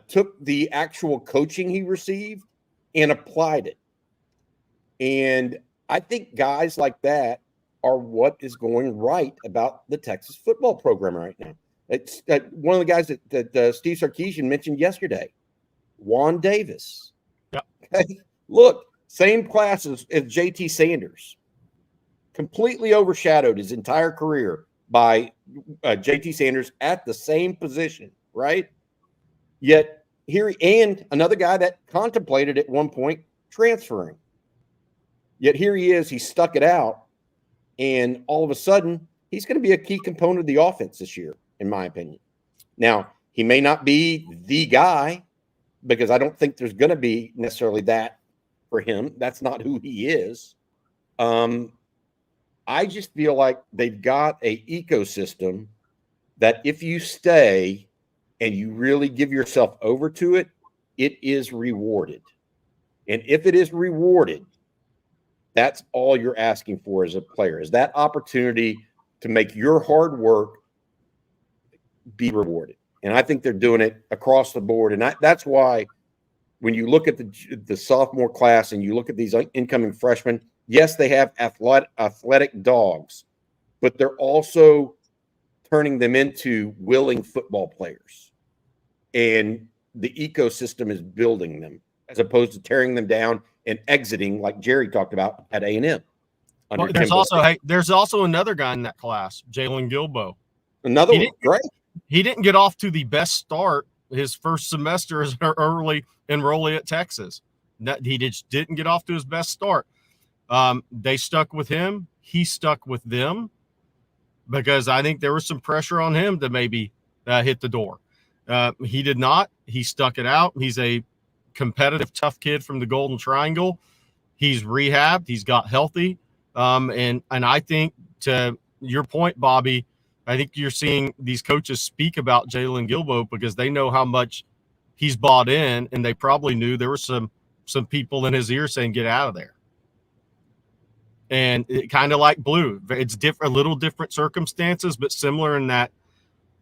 Speaker 2: took the actual coaching he received and applied it. And I think guys like that are what is going right about the Texas football program right now. It's one of the guys that Steve Sarkisian mentioned yesterday, Juan Davis.
Speaker 3: Yep.
Speaker 2: Okay. Look, same class as JT Sanders. Completely overshadowed his entire career by JT Sanders at the same position, right? Yet and another guy that contemplated at one point transferring. Yet here he is, he stuck it out, and all of a sudden, he's going to be a key component of the offense this year, in my opinion. Now, he may not be the guy, because I don't think there's going to be necessarily that for him. That's not who he is. I just feel like they've got an ecosystem that if you stay and you really give yourself over to it, it is rewarded. And if it is rewarded, that's all you're asking for as a player, is that opportunity to make your hard work be rewarded. And I think they're doing it across the board. And that's why when you look at the sophomore class and you look at these incoming freshmen, yes, they have athletic dogs, but they're also turning them into willing football players. And the ecosystem is building them as opposed to tearing them down and exiting, like Jerry talked about at A&M.
Speaker 3: Well, there's also another guy in that class, Jalen Gilbo.
Speaker 2: Another one, great.
Speaker 3: He didn't get off to the best start his first semester as an early enrollee at Texas. He just didn't get off to his best start. They stuck with him. He stuck with them because I think there was some pressure on him to maybe hit the door. He did not. He stuck it out. He's a competitive, tough kid from the Golden Triangle. He's rehabbed. He's got healthy. And I think, to your point, Bobby, I think you're seeing these coaches speak about Jalen Gilbo because they know how much he's bought in, and they probably knew there were some people in his ear saying, get out of there. And it kind of like Blue. It's a little different circumstances, but similar in that,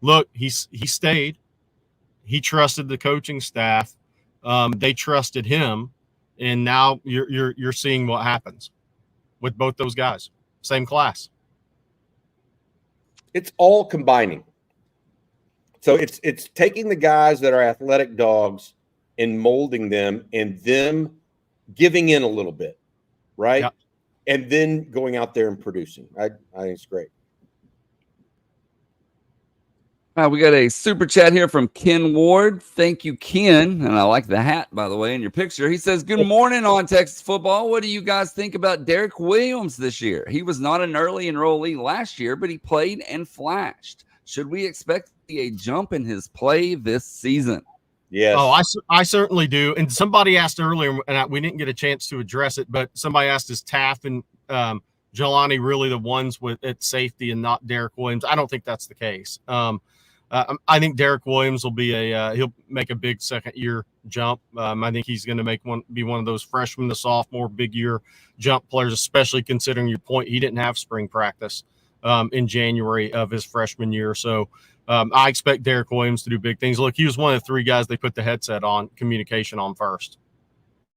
Speaker 3: look, he stayed. He trusted the coaching staff. They trusted him, and now you're seeing what happens with both those guys. Same class.
Speaker 2: It's all combining. So it's taking the guys that are athletic dogs and molding them and them giving in a little bit, right?
Speaker 3: Yep.
Speaker 2: And then going out there and producing. I think it's great.
Speaker 1: We got a super chat here from Ken Ward. Thank you, Ken. And I like the hat, by the way, in your picture. He says, good morning on Texas football. What do you guys think about Derek Williams this year? He was not an early enrollee last year, but he played and flashed. Should we expect a jump in his play this season?
Speaker 2: Yes.
Speaker 3: Oh, I certainly do. And somebody asked earlier, and we didn't get a chance to address it, but somebody asked, is Taft and Jelani really the ones at safety and not Derek Williams? I don't think that's the case. I think Derek Williams will be he'll make a big second year jump. I think he's going to be one of those freshmen to sophomore big year jump players, especially considering your point. He didn't have spring practice in January of his freshman year. So I expect Derek Williams to do big things. Look, he was one of the three guys they put the headset on, communication on first.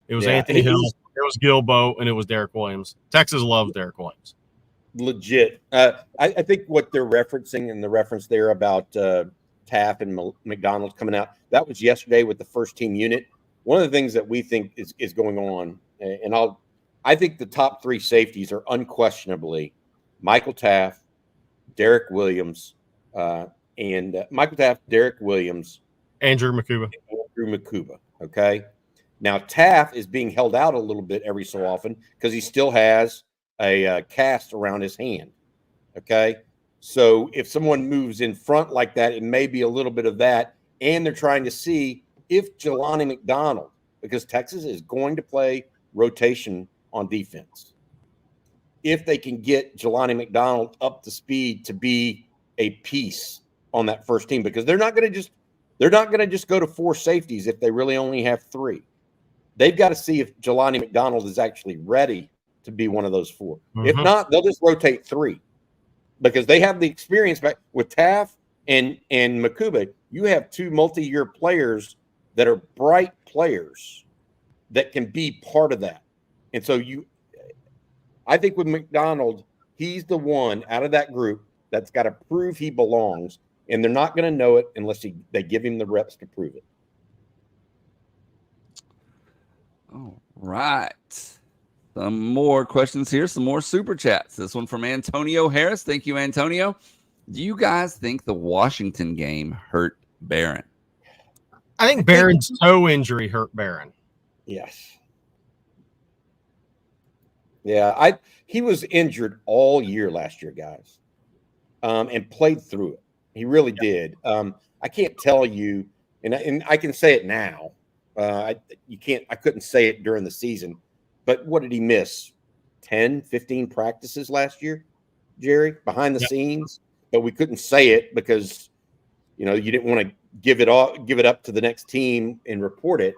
Speaker 3: It was Anthony Hill, it was Gilbo, and it was Derek Williams. Texas loves Derek Williams.
Speaker 2: Legit. I think what they're referencing and the reference there about Taff and McDonald coming out. That was yesterday with the first team unit. One of the things that we think is going on, and I think the top three safeties are unquestionably Michael Taff, Derek Williams, and Michael Taff, Derek Williams,
Speaker 3: Andrew
Speaker 2: Makuba. Okay. Now Taff is being held out a little bit every so often because he still has a cast around his hand. Okay. So if someone moves in front like that, it may be a little bit of that. And they're trying to see if Jelani McDonald, because Texas is going to play rotation on defense, if they can get Jelani McDonald up to speed to be a piece on that first team, because they're not going to just go to four safeties if they really only have three. They've got to see if Jelani McDonald is actually ready to be one of those four. Mm-hmm. If not, they'll just rotate three, because they have the experience back with Taff and Makuba. You have two multi-year players that are bright players that can be part of that. And so I think with McDonald, he's the one out of that group that's got to prove he belongs, and they're not going to know it unless they give him the reps to prove it.
Speaker 1: All right. Some more questions here, some more super chats. This one from Antonio Harris. Thank you, Antonio. Do you guys think the Washington game hurt Baron?
Speaker 3: I think Baron's toe injury hurt Baron.
Speaker 2: Yes. Yeah, he was injured all year last year, guys, and played through it. He really did. I can't tell you, and I can say it now. I couldn't say it during the season, but what did he miss? 10, 15 practices last year, Jerry, behind the scenes, but we couldn't say it because, you didn't want to give it up to the next team and report it.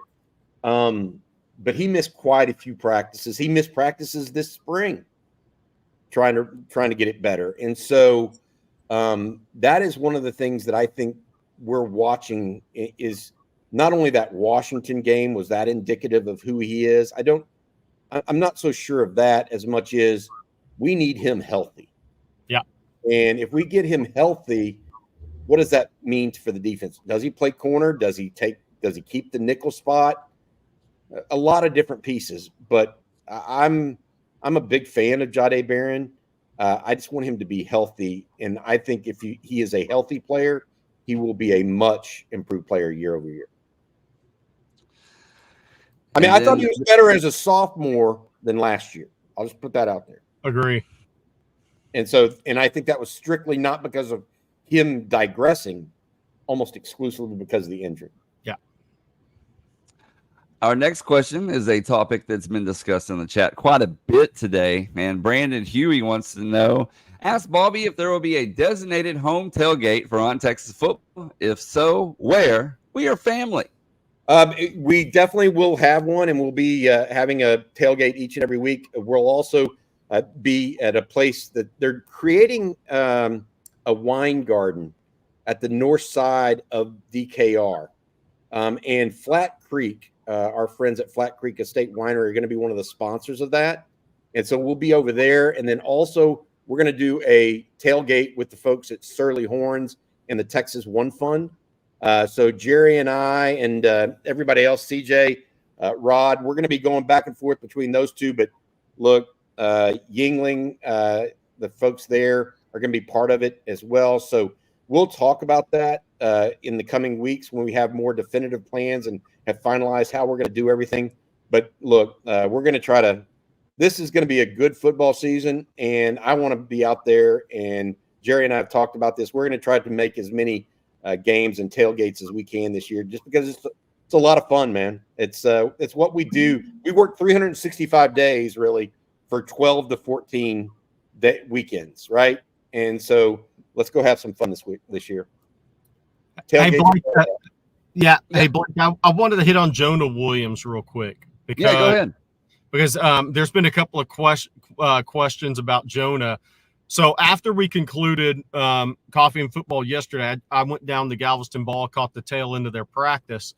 Speaker 2: But he missed quite a few practices. He missed practices this spring, trying to get it better. And so that is one of the things that I think we're watching is not only that Washington game, was that indicative of who he is? I'm not so sure of that as much as we need him healthy.
Speaker 3: Yeah.
Speaker 2: And if we get him healthy, what does that mean for the defense? Does he play corner? Does he keep the nickel spot? A lot of different pieces, but I'm a big fan of Jade Baron. I just want him to be healthy, and I think if he is a healthy player, he will be a much improved player year over year. I thought he was better as a sophomore than last year. I'll just put that out there.
Speaker 3: Agree.
Speaker 2: And I think that was strictly not because of him digressing, almost exclusively because of the injury.
Speaker 3: Yeah.
Speaker 1: Our next question is a topic that's been discussed in the chat quite a bit today. And Brandon Huey wants to know, ask Bobby if there will be a designated home tailgate for On Texas Football. If so, where? We are family.
Speaker 2: We definitely will have one, and we'll be having a tailgate each and every week. We'll also be at a place that they're creating a wine garden at the north side of DKR. And Flat Creek, our friends at Flat Creek Estate Winery are going to be one of the sponsors of that. And so we'll be over there. And then also we're going to do a tailgate with the folks at Surly Horns and the Texas One Fund. So Jerry and I and everybody else, CJ, Rod, we're going to be going back and forth between those two. But look, Yingling, the folks there are going to be part of it as well. So we'll talk about that in the coming weeks when we have more definitive plans and have finalized how we're going to do everything. But look, we're going to try to – this is going to be a good football season, and I want to be out there. And Jerry and I have talked about this. We're going to try to make as many games and tailgates as we can this year just because it's a lot of fun, man. It's what we do. We work 365 days, really, for 12 to 14 weekends, right? And so let's go have some fun this year.
Speaker 3: Hey, Blake, hey, Blake, I wanted to hit on Jonah Williams real quick.
Speaker 1: Go ahead.
Speaker 3: Because there's been a couple of questions about Jonah. So after we concluded Coffee and Football yesterday, I went down to Galveston Ball, caught the tail end of their practice.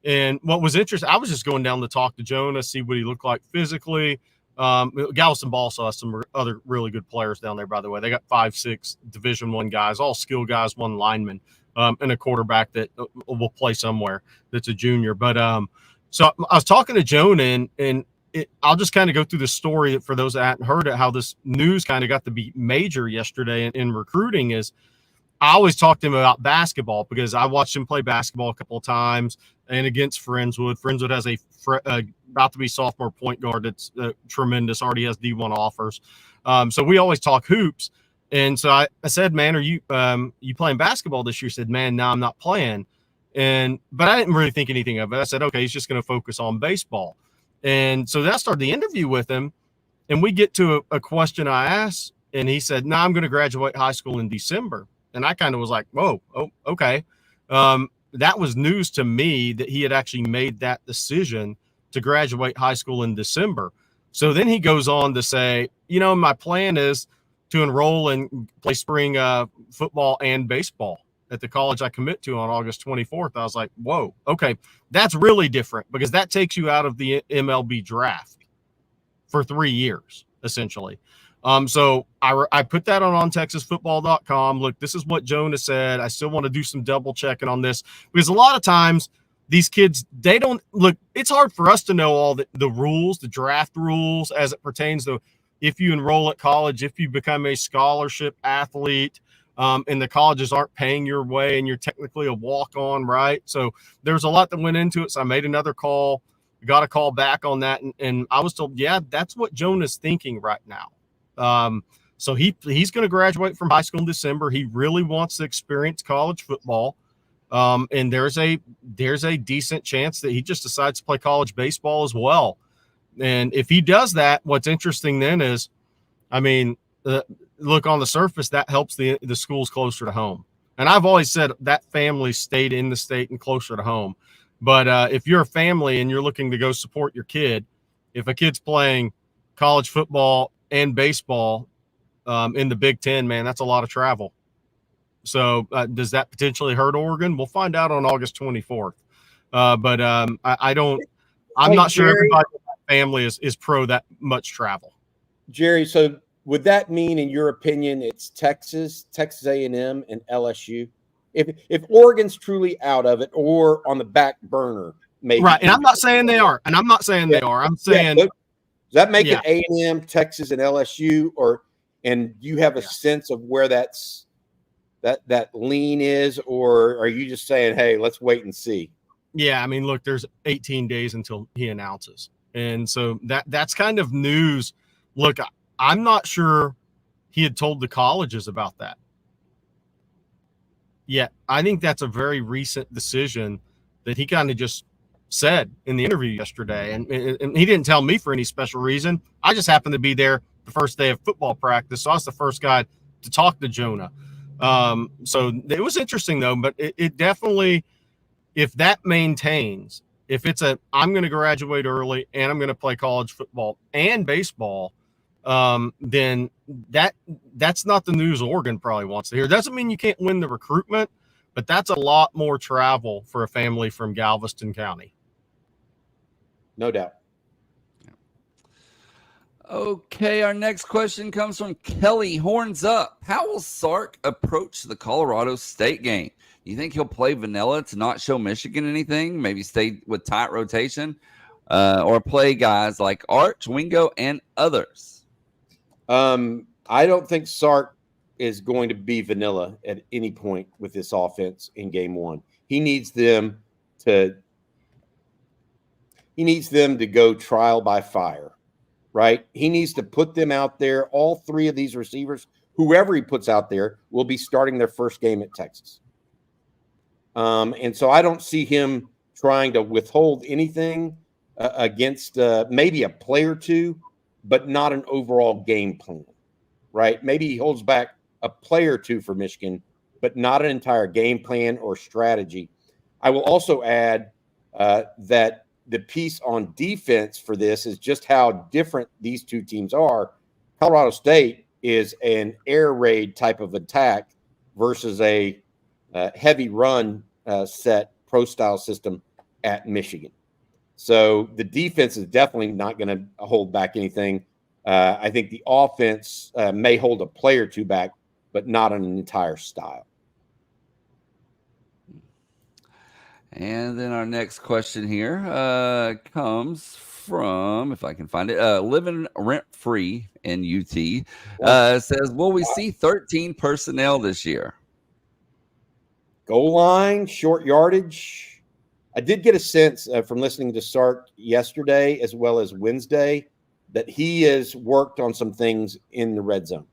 Speaker 3: And what was interesting, I was just going down to talk to Jonah, see what he looked like physically. Galveston Ball saw some other really good players down there, by the way. They got 5'6" Division I guys, all skill guys, one lineman. and a quarterback that will play somewhere that's a junior. But so I was talking to Joan, and I'll just kind of go through the story for those that hadn't heard it, how this news kind of got to be major yesterday in recruiting. Is I always talk to him about basketball because I watched him play basketball a couple of times and against Friendswood. Friendswood has about to be sophomore point guard that's tremendous, already has D1 offers. So we always talk hoops. And so I said, man, are you playing basketball this year? He said, man, no, I'm not playing. But I didn't really think anything of it. I said, okay, he's just going to focus on baseball. And so then I started the interview with him, and we get to a question I asked, and he said, no, I'm going to graduate high school in December. And I kind of was like, whoa, okay. That was news to me that he had actually made that decision to graduate high school in December. So then he goes on to say, my plan is to enroll and play spring football and baseball at the college I commit to on August 24th. I was like, whoa, okay, that's really different because that takes you out of the MLB draft for 3 years, essentially. So I put that on TexasFootball.com. Look, this is what Jonah said. I still want to do some double checking on this because a lot of times these kids, they don't look, it's hard for us to know all the rules, the draft rules as it pertains to if you enroll at college, if you become a scholarship athlete, and the colleges aren't paying your way and you're technically a walk-on, right? So there's a lot that went into it. So I made another call, got a call back on that. And I was told, yeah, that's what Jonah's thinking right now. So he's going to graduate from high school in December. He really wants to experience college football. And there's a decent chance that he just decides to play college baseball as well. And if he does that, what's interesting then is, look, on the surface, that helps the schools closer to home. And I've always said that family stayed in the state and closer to home. But if you're a family and you're looking to go support your kid, if a kid's playing college football and baseball in the Big Ten, man, that's a lot of travel. So does that potentially hurt Oregon? We'll find out on August 24th. I'm not sure everybody in that family is pro that much travel.
Speaker 2: Jerry, so would that mean, in your opinion, it's Texas A&M, and LSU? If Oregon's truly out of it or on the back burner, maybe.
Speaker 3: Right, and I'm not saying they are. They are. I'm saying,
Speaker 2: does that make it A&M, Texas, and LSU, and you have a sense of where that lean is, or are you just saying, hey, let's wait and see?
Speaker 3: Yeah, look, there's 18 days until he announces, and so that's kind of news. Look, I'm not sure he had told the colleges about that. Yeah, I think that's a very recent decision that he kind of just said in the interview yesterday. And he didn't tell me for any special reason. I just happened to be there the first day of football practice. So I was the first guy to talk to Jonah. So it was interesting, though. But it definitely, if that maintains, if it's I'm going to graduate early and I'm going to play college football and baseball, then that's not the news Oregon probably wants to hear. Doesn't mean you can't win the recruitment, but that's a lot more travel for a family from Galveston County.
Speaker 2: No doubt.
Speaker 1: Okay, our next question comes from Kelly Horns Up. How will Sark approach the Colorado State game? You think he'll play vanilla to not show Michigan anything? Maybe stay with tight rotation, or play guys like Arch, Wingo, and others?
Speaker 2: I don't think Sark is going to be vanilla at any point with this offense in game one. He needs them to go trial by fire, right? He needs to put them out there. All three of these receivers, whoever he puts out there, will be starting their first game at Texas. And so I don't see him trying to withhold anything against maybe a play or two, but not an overall game plan, right? Maybe he holds back a play or two for Michigan, but not an entire game plan or strategy. I will also add that the piece on defense for this is just how different these two teams are. Colorado State is an air raid type of attack versus a heavy run set pro style system at Michigan. So the defense is definitely not going to hold back anything. I think the offense may hold a play or two back, but not an entire style.
Speaker 1: And then our next question here comes from, if I can find it, living rent free in UT. Says, will we see 13 personnel this year?
Speaker 2: Goal line, short yardage. I did get a sense from listening to Sark yesterday as well as Wednesday that he has worked on some things in the red zone.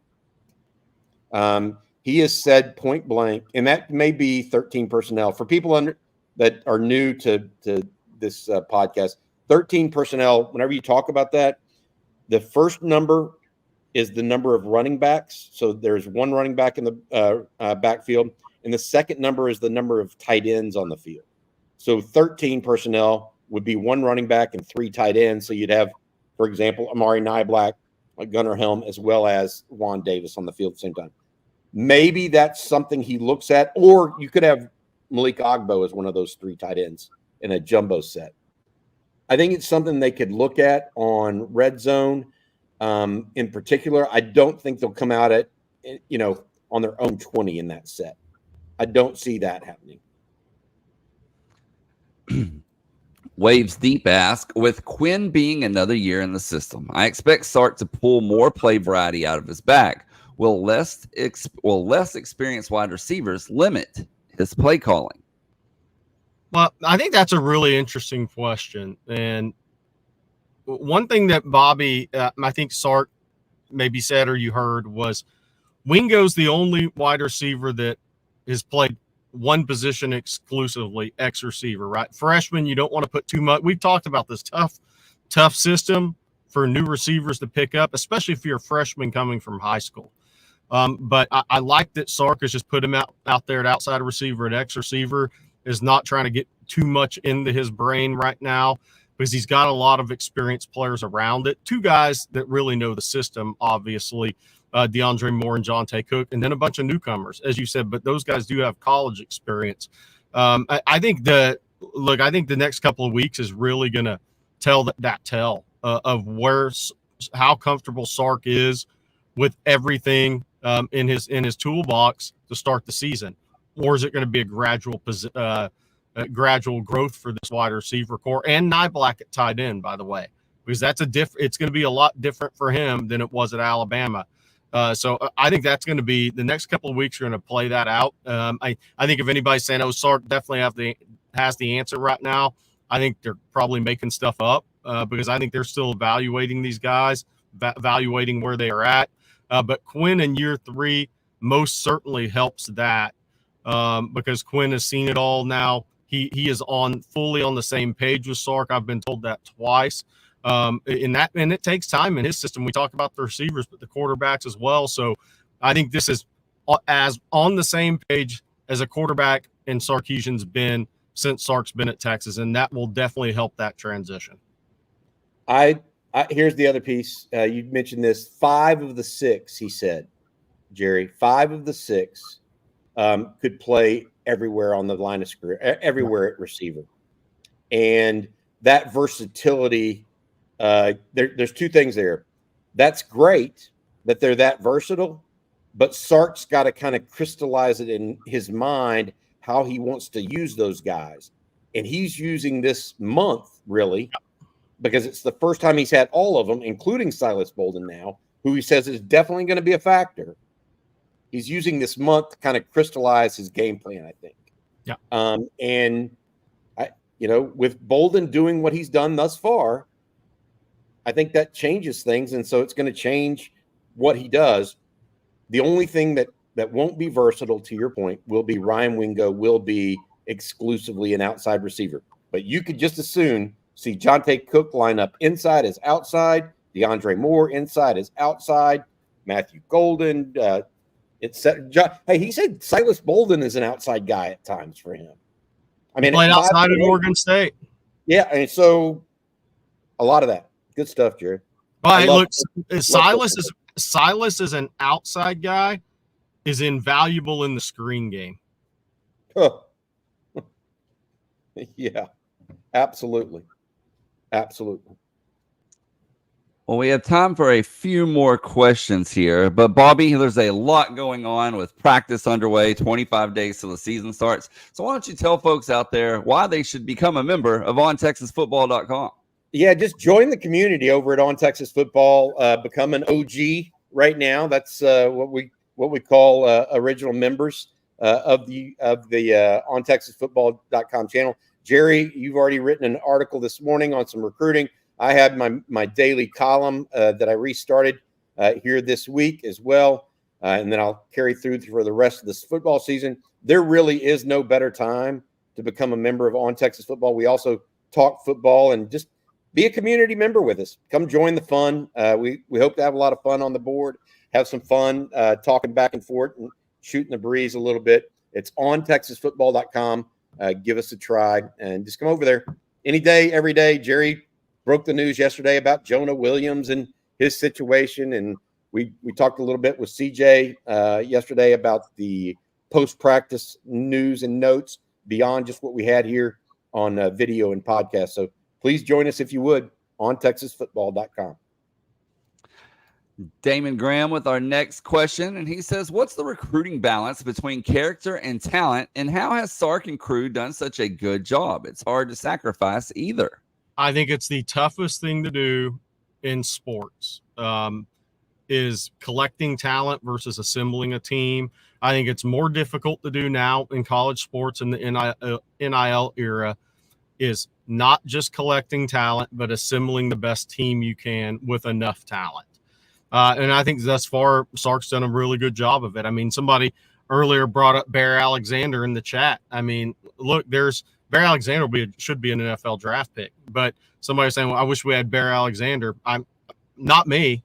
Speaker 2: He has said point blank, and that may be 13 personnel. For people that are new to this podcast, 13 personnel, whenever you talk about that, the first number is the number of running backs. So there's one running back in the backfield, and the second number is the number of tight ends on the field. So 13 personnel would be one running back and three tight ends. So you'd have, for example, Amari Nyblack, Gunnar Helm, as well as Juan Davis on the field at the same time. Maybe that's something he looks at, or you could have Malik Agbo as one of those three tight ends in a jumbo set. I think it's something they could look at on red zone in particular. I don't think they'll come out at, on their own 20 in that set. I don't see that happening.
Speaker 1: Waves Deep ask, with Quinn being another year in the system, I expect Sark to pull more play variety out of his bag. Will less experienced wide receivers limit his play calling?
Speaker 3: Well, I think that's a really interesting question. And one thing that Bobby, I think Sark maybe said or you heard was Wingo's the only wide receiver that has played one position exclusively, X receiver, right? Freshman, you don't want to put too much. We've talked about this tough system for new receivers to pick up, especially if you're a freshman coming from high school. But I like that Sark has just put him out there at outside receiver and X receiver, is not trying to get too much into his brain right now because he's got a lot of experienced players around it. Two guys that really know the system, obviously, DeAndre Moore and Jonte Cook, and then a bunch of newcomers, as you said, but those guys do have college experience. I think the next couple of weeks is really going to tell of how comfortable Sark is with everything in his toolbox to start the season, or is it going to be a gradual growth for this wide receiver core and Nyblack at tight end, by the way, because it's going to be a lot different for him than it was at Alabama. So I think that's going to be the next couple of weeks. You're going to play that out. I think if anybody's saying, "Oh, Sark definitely has the answer right now," I think they're probably making stuff up because I think they're still evaluating these guys, evaluating where they are at. But Quinn in year 3 most certainly helps that because Quinn has seen it all now. He is fully on the same page with Sark. I've been told that twice. And it takes time in his system. We talk about the receivers, but the quarterbacks as well. So I think this is as on the same page as a quarterback and Sarkisian's been since Sark's been at Texas, and that will definitely help that transition.
Speaker 2: Here's the other piece. You mentioned this. 5 of the 6, he said, Jerry, 5 of the 6 could play everywhere on the line of scrimmage, everywhere at receiver. And that versatility, there's 2 things there. That's great that they're that versatile, but Sark's got to kind of crystallize it in his mind how he wants to use those guys. And he's using this month, really, because it's the first time he's had all of them, including Silas Bolden now, who he says is definitely going to be a factor. He's using this month to kind of crystallize his game plan, I think.
Speaker 3: Yeah.
Speaker 2: And with Bolden doing what he's done thus far, I think that changes things. And so it's going to change what he does. The only thing that won't be versatile, to your point, will be Ryan Wingo will be exclusively an outside receiver. But you could just as soon see Jonte Cook line up inside as outside, DeAndre Moore inside as outside, Matthew Golden. He said Silas Bolden is an outside guy at times for him. I mean,
Speaker 3: played outside at Oregon State.
Speaker 2: Yeah, and so a lot of that good stuff, Jared.
Speaker 3: Well, Silas is an outside guy, is invaluable in the screen game.
Speaker 2: Huh. Yeah, absolutely.
Speaker 1: Well, we have time for a few more questions here, but Bobby, there's a lot going on with practice underway, 25 days till the season starts. So why don't you tell folks out there why they should become a member of OnTexasFootball.com?
Speaker 2: Yeah, just join the community over at On Texas Football. Become an OG right now. That's what we call original members of the OnTexasFootball.com channel. Jerry, you've already written an article this morning on some recruiting. I had my daily column that I restarted here this week as well, and then I'll carry through for the rest of this football season. There really is no better time to become a member of On Texas Football. We also talk football and just be a community member with us. Come join the fun. We hope to have a lot of fun on the board, have some fun talking back and forth and shooting the breeze a little bit. It's on TexasFootball.com. Give us a try and just come over there any day, every day. Jerry broke the news yesterday about Jonah Williams and his situation, and we talked a little bit with CJ yesterday about the post-practice news and notes beyond just what we had here on video and podcast. So please join us if you would on TexasFootball.com.
Speaker 1: Damon Graham with our next question, and he says, what's the recruiting balance between character and talent, and how has Sark and crew done such a good job? It's hard to sacrifice either.
Speaker 3: I think it's the toughest thing to do in sports is collecting talent versus assembling a team. I think it's more difficult to do now in college sports in the NIL era is not just collecting talent, but assembling the best team you can with enough talent. And I think thus far, Sark's done a really good job of it. I mean, somebody earlier brought up Bear Alexander in the chat. I mean, look, Bear Alexander should be an NFL draft pick, but somebody's saying, well, I wish we had Bear Alexander. I'm not me.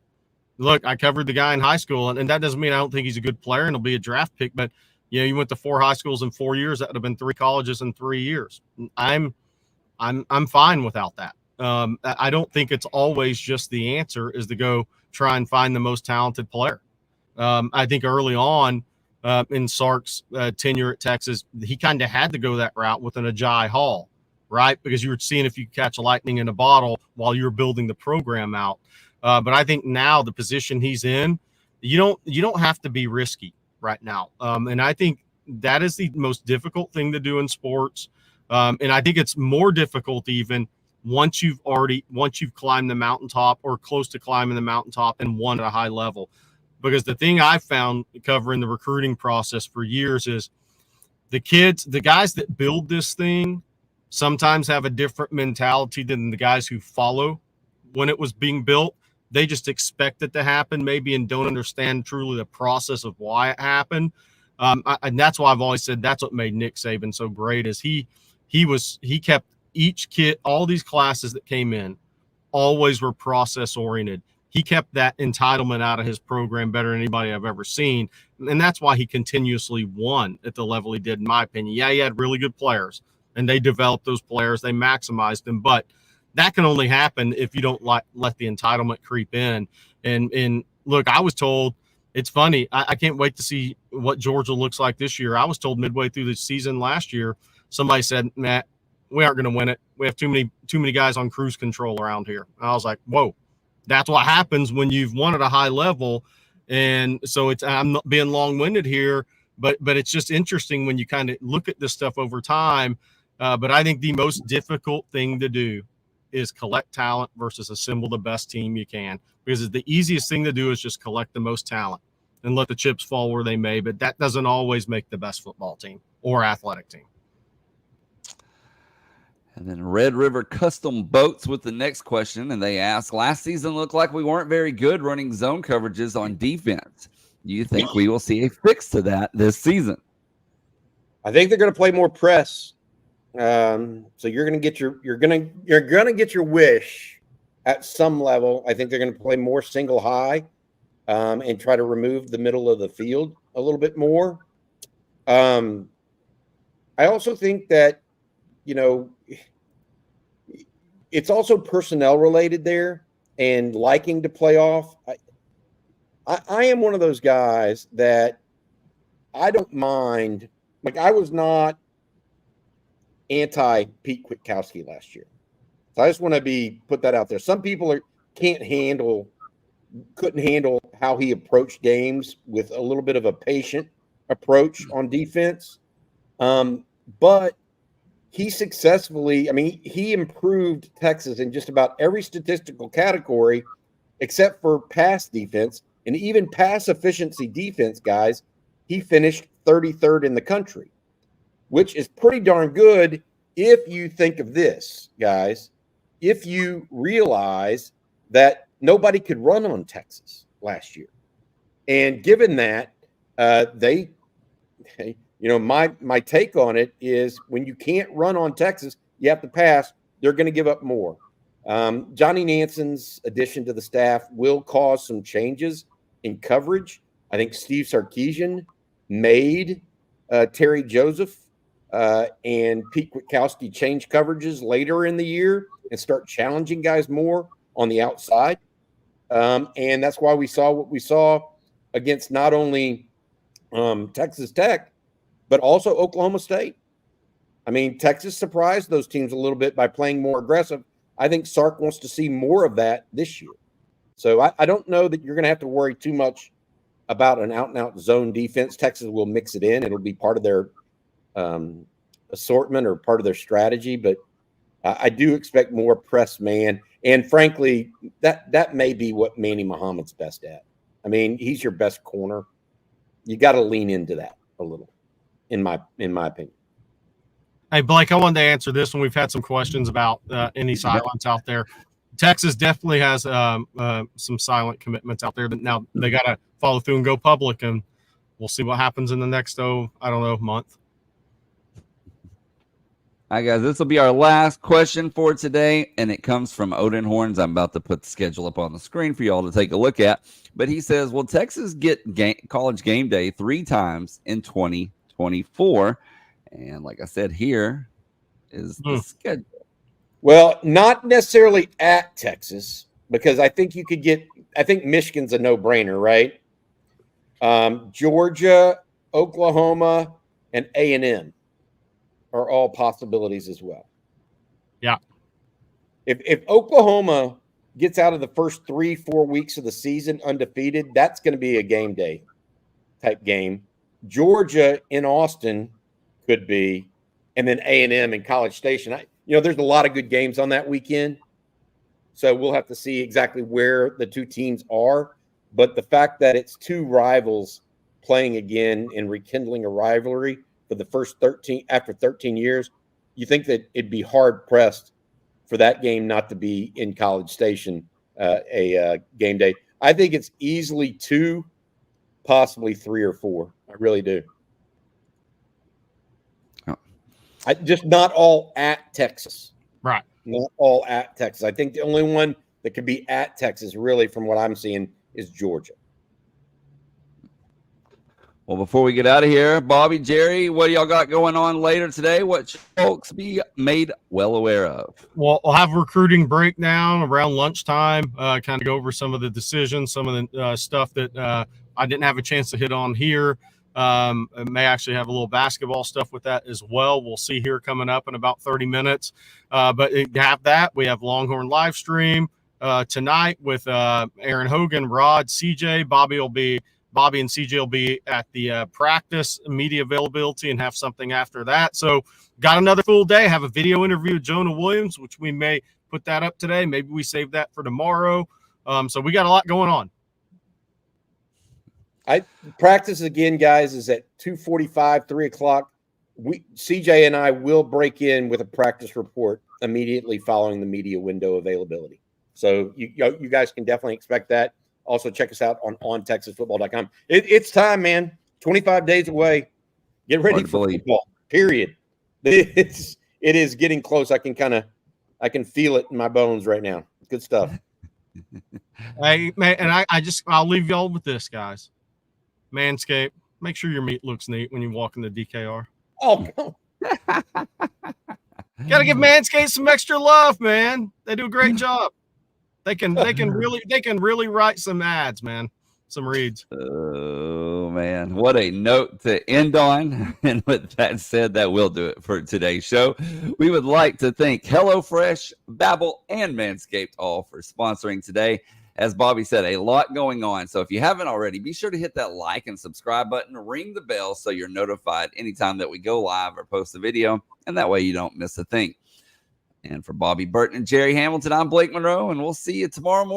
Speaker 3: Look, I covered the guy in high school, and that doesn't mean I don't think he's a good player and he'll be a draft pick, but you went to 4 high schools in 4 years. That would have been 3 colleges in 3 years. I'm fine without that. I don't think it's always just the answer is to go try and find the most talented player. I think early on in Sark's tenure at Texas, he kind of had to go that route with an Agiye Hall, right? Because you were seeing if you could catch lightning in a bottle while you were building the program out. But I think now the position he's in, you don't have to be risky right now. And I think that is the most difficult thing to do in sports. And I think it's more difficult even once you've climbed the mountaintop or close to climbing the mountaintop and won at a high level. Because the thing I've found covering the recruiting process for years is the guys that build this thing sometimes have a different mentality than the guys who follow when it was being built. They just expect it to happen maybe and don't understand truly the process of why it happened. And that's why I've always said that's what made Nick Saban so great is he kept each kid, all these classes that came in always were process oriented. He kept that entitlement out of his program better than anybody I've ever seen. And that's why he continuously won at the level he did, in my opinion. Yeah, he had really good players, and they developed those players. They maximized them. But that can only happen if you don't let the entitlement creep in. And look, I was told, it's funny, I can't wait to see what Georgia looks like this year. I was told midway through the season last year, somebody said, Matt, we aren't going to win it. We have too many guys on cruise control around here. And I was like, whoa. That's what happens when you've won at a high level. And so I'm not being long-winded here, but it's just interesting when you kind of look at this stuff over time. But I think the most difficult thing to do is collect talent versus assemble the best team you can, because the easiest thing to do is just collect the most talent and let the chips fall where they may. But that doesn't always make the best football team or athletic team.
Speaker 1: And then Red River Custom Boats with the next question, and they ask, last season looked like we weren't very good running zone coverages on defense. Do you think we will see a fix to that this season?
Speaker 2: I think they're going to play more press. So you're going to get your wish at some level. I think they're going to play more single high and try to remove the middle of the field a little bit more. I also think that, it's also personnel related there and liking to play off. I am one of those guys that I don't mind. Like, I was not anti Pete Kwiatkowski last year. So I just want to put that out there. Some people couldn't handle how he approached games with a little bit of a patient approach on defense. But he successfully, I mean, he improved Texas in just about every statistical category except for pass defense, and even pass efficiency defense, guys. He finished 33rd in the country, which is pretty darn good if you think of this, guys. If you realize that nobody could run on Texas last year, and given that my take on it is when you can't run on Texas, you have to pass. They're going to give up more. Johnny Nanson's addition to the staff will cause some changes in coverage. I think Steve Sarkisian made Terry Joseph and Pete Kwiatkowski change coverages later in the year and start challenging guys more on the outside. And that's why we saw what we saw against not only Texas Tech, but also Oklahoma State. I mean, Texas surprised those teams a little bit by playing more aggressive. I think Sark wants to see more of that this year. So I don't know that you're going to have to worry too much about an out-and-out zone defense. Texas will mix it in. It'll be part of their assortment or part of their strategy. But I do expect more press man. And frankly, that may be what Manny Muhammad's best at. I mean, he's your best corner. You got to lean into that a little, in my opinion.
Speaker 3: Hey, Blake, I wanted to answer this one. We've had some questions about any silence out there. Texas definitely has some silent commitments out there. But now they got to follow through and go public, and we'll see what happens in the next, month.
Speaker 1: All right, guys, this will be our last question for today, and it comes from Odin Horns. I'm about to put the schedule up on the screen for you all to take a look at. But he says, will Texas get college game day 3 times in 2024? And like I said, here is the schedule.
Speaker 2: Well, not necessarily at Texas, because I think Michigan's a no-brainer, right? Georgia, Oklahoma, and A&M are all possibilities as well.
Speaker 3: Yeah.
Speaker 2: If Oklahoma gets out of the first 3-4 weeks of the season undefeated, that's going to be a game day type game. Georgia in Austin could be, and then A&M in College Station. There's a lot of good games on that weekend, so we'll have to see exactly where the two teams are. But the fact that it's two rivals playing again and rekindling a rivalry for the first 13 years, you think that it'd be hard pressed for that game not to be in College Station a game day. I think it's easily 2, possibly 3 or 4. I really do. Just not all at Texas.
Speaker 3: Right.
Speaker 2: Not all at Texas. I think the only one that could be at Texas, really, from what I'm seeing, is Georgia.
Speaker 1: Well, before we get out of here, Bobby, Jerry, what do y'all got going on later today? What should folks be made well aware of?
Speaker 3: Well, we'll have a recruiting breakdown around lunchtime, kind of go over some of the decisions, some of the stuff that I didn't have a chance to hit on here. May actually have a little basketball stuff with that as well. We'll see here coming up in about 30 minutes. But have that. We have Longhorn live stream tonight with Aaron Hogan, Rod, CJ. Bobby and CJ will be at the practice media availability and have something after that. So got another full day. Have a video interview with Jonah Williams, which we may put that up today. Maybe we save that for tomorrow. So we got a lot going on.
Speaker 2: Practice again, guys, is at 2:45, 3 o'clock. CJ and I will break in with a practice report immediately following the media window availability. So you guys can definitely expect that. Also, check us out on TexasFootball.com. It's time, man. 25 days away. Get ready for football. Period. It is getting close. I can feel it in my bones right now. Good stuff.
Speaker 3: Hey, man, and I'll leave y'all with this, guys. Manscaped, make sure your meat looks neat when you walk in the DKR.
Speaker 2: Oh,
Speaker 3: gotta give Manscaped some extra love, man. They do a great job. They can really write some ads, man. some reads.
Speaker 1: Oh, man. What a note to end on. And with that said, that will do it for today's show. We would like to thank HelloFresh, Babbel, and Manscaped all for sponsoring today. As Bobby said, a lot going on. So if you haven't already, be sure to hit that like and subscribe button, ring the bell so you're notified anytime that we go live or post a video. And that way you don't miss a thing. And for Bobby Burton and Jerry Hamilton, I'm Blake Monroe, and we'll see you tomorrow morning.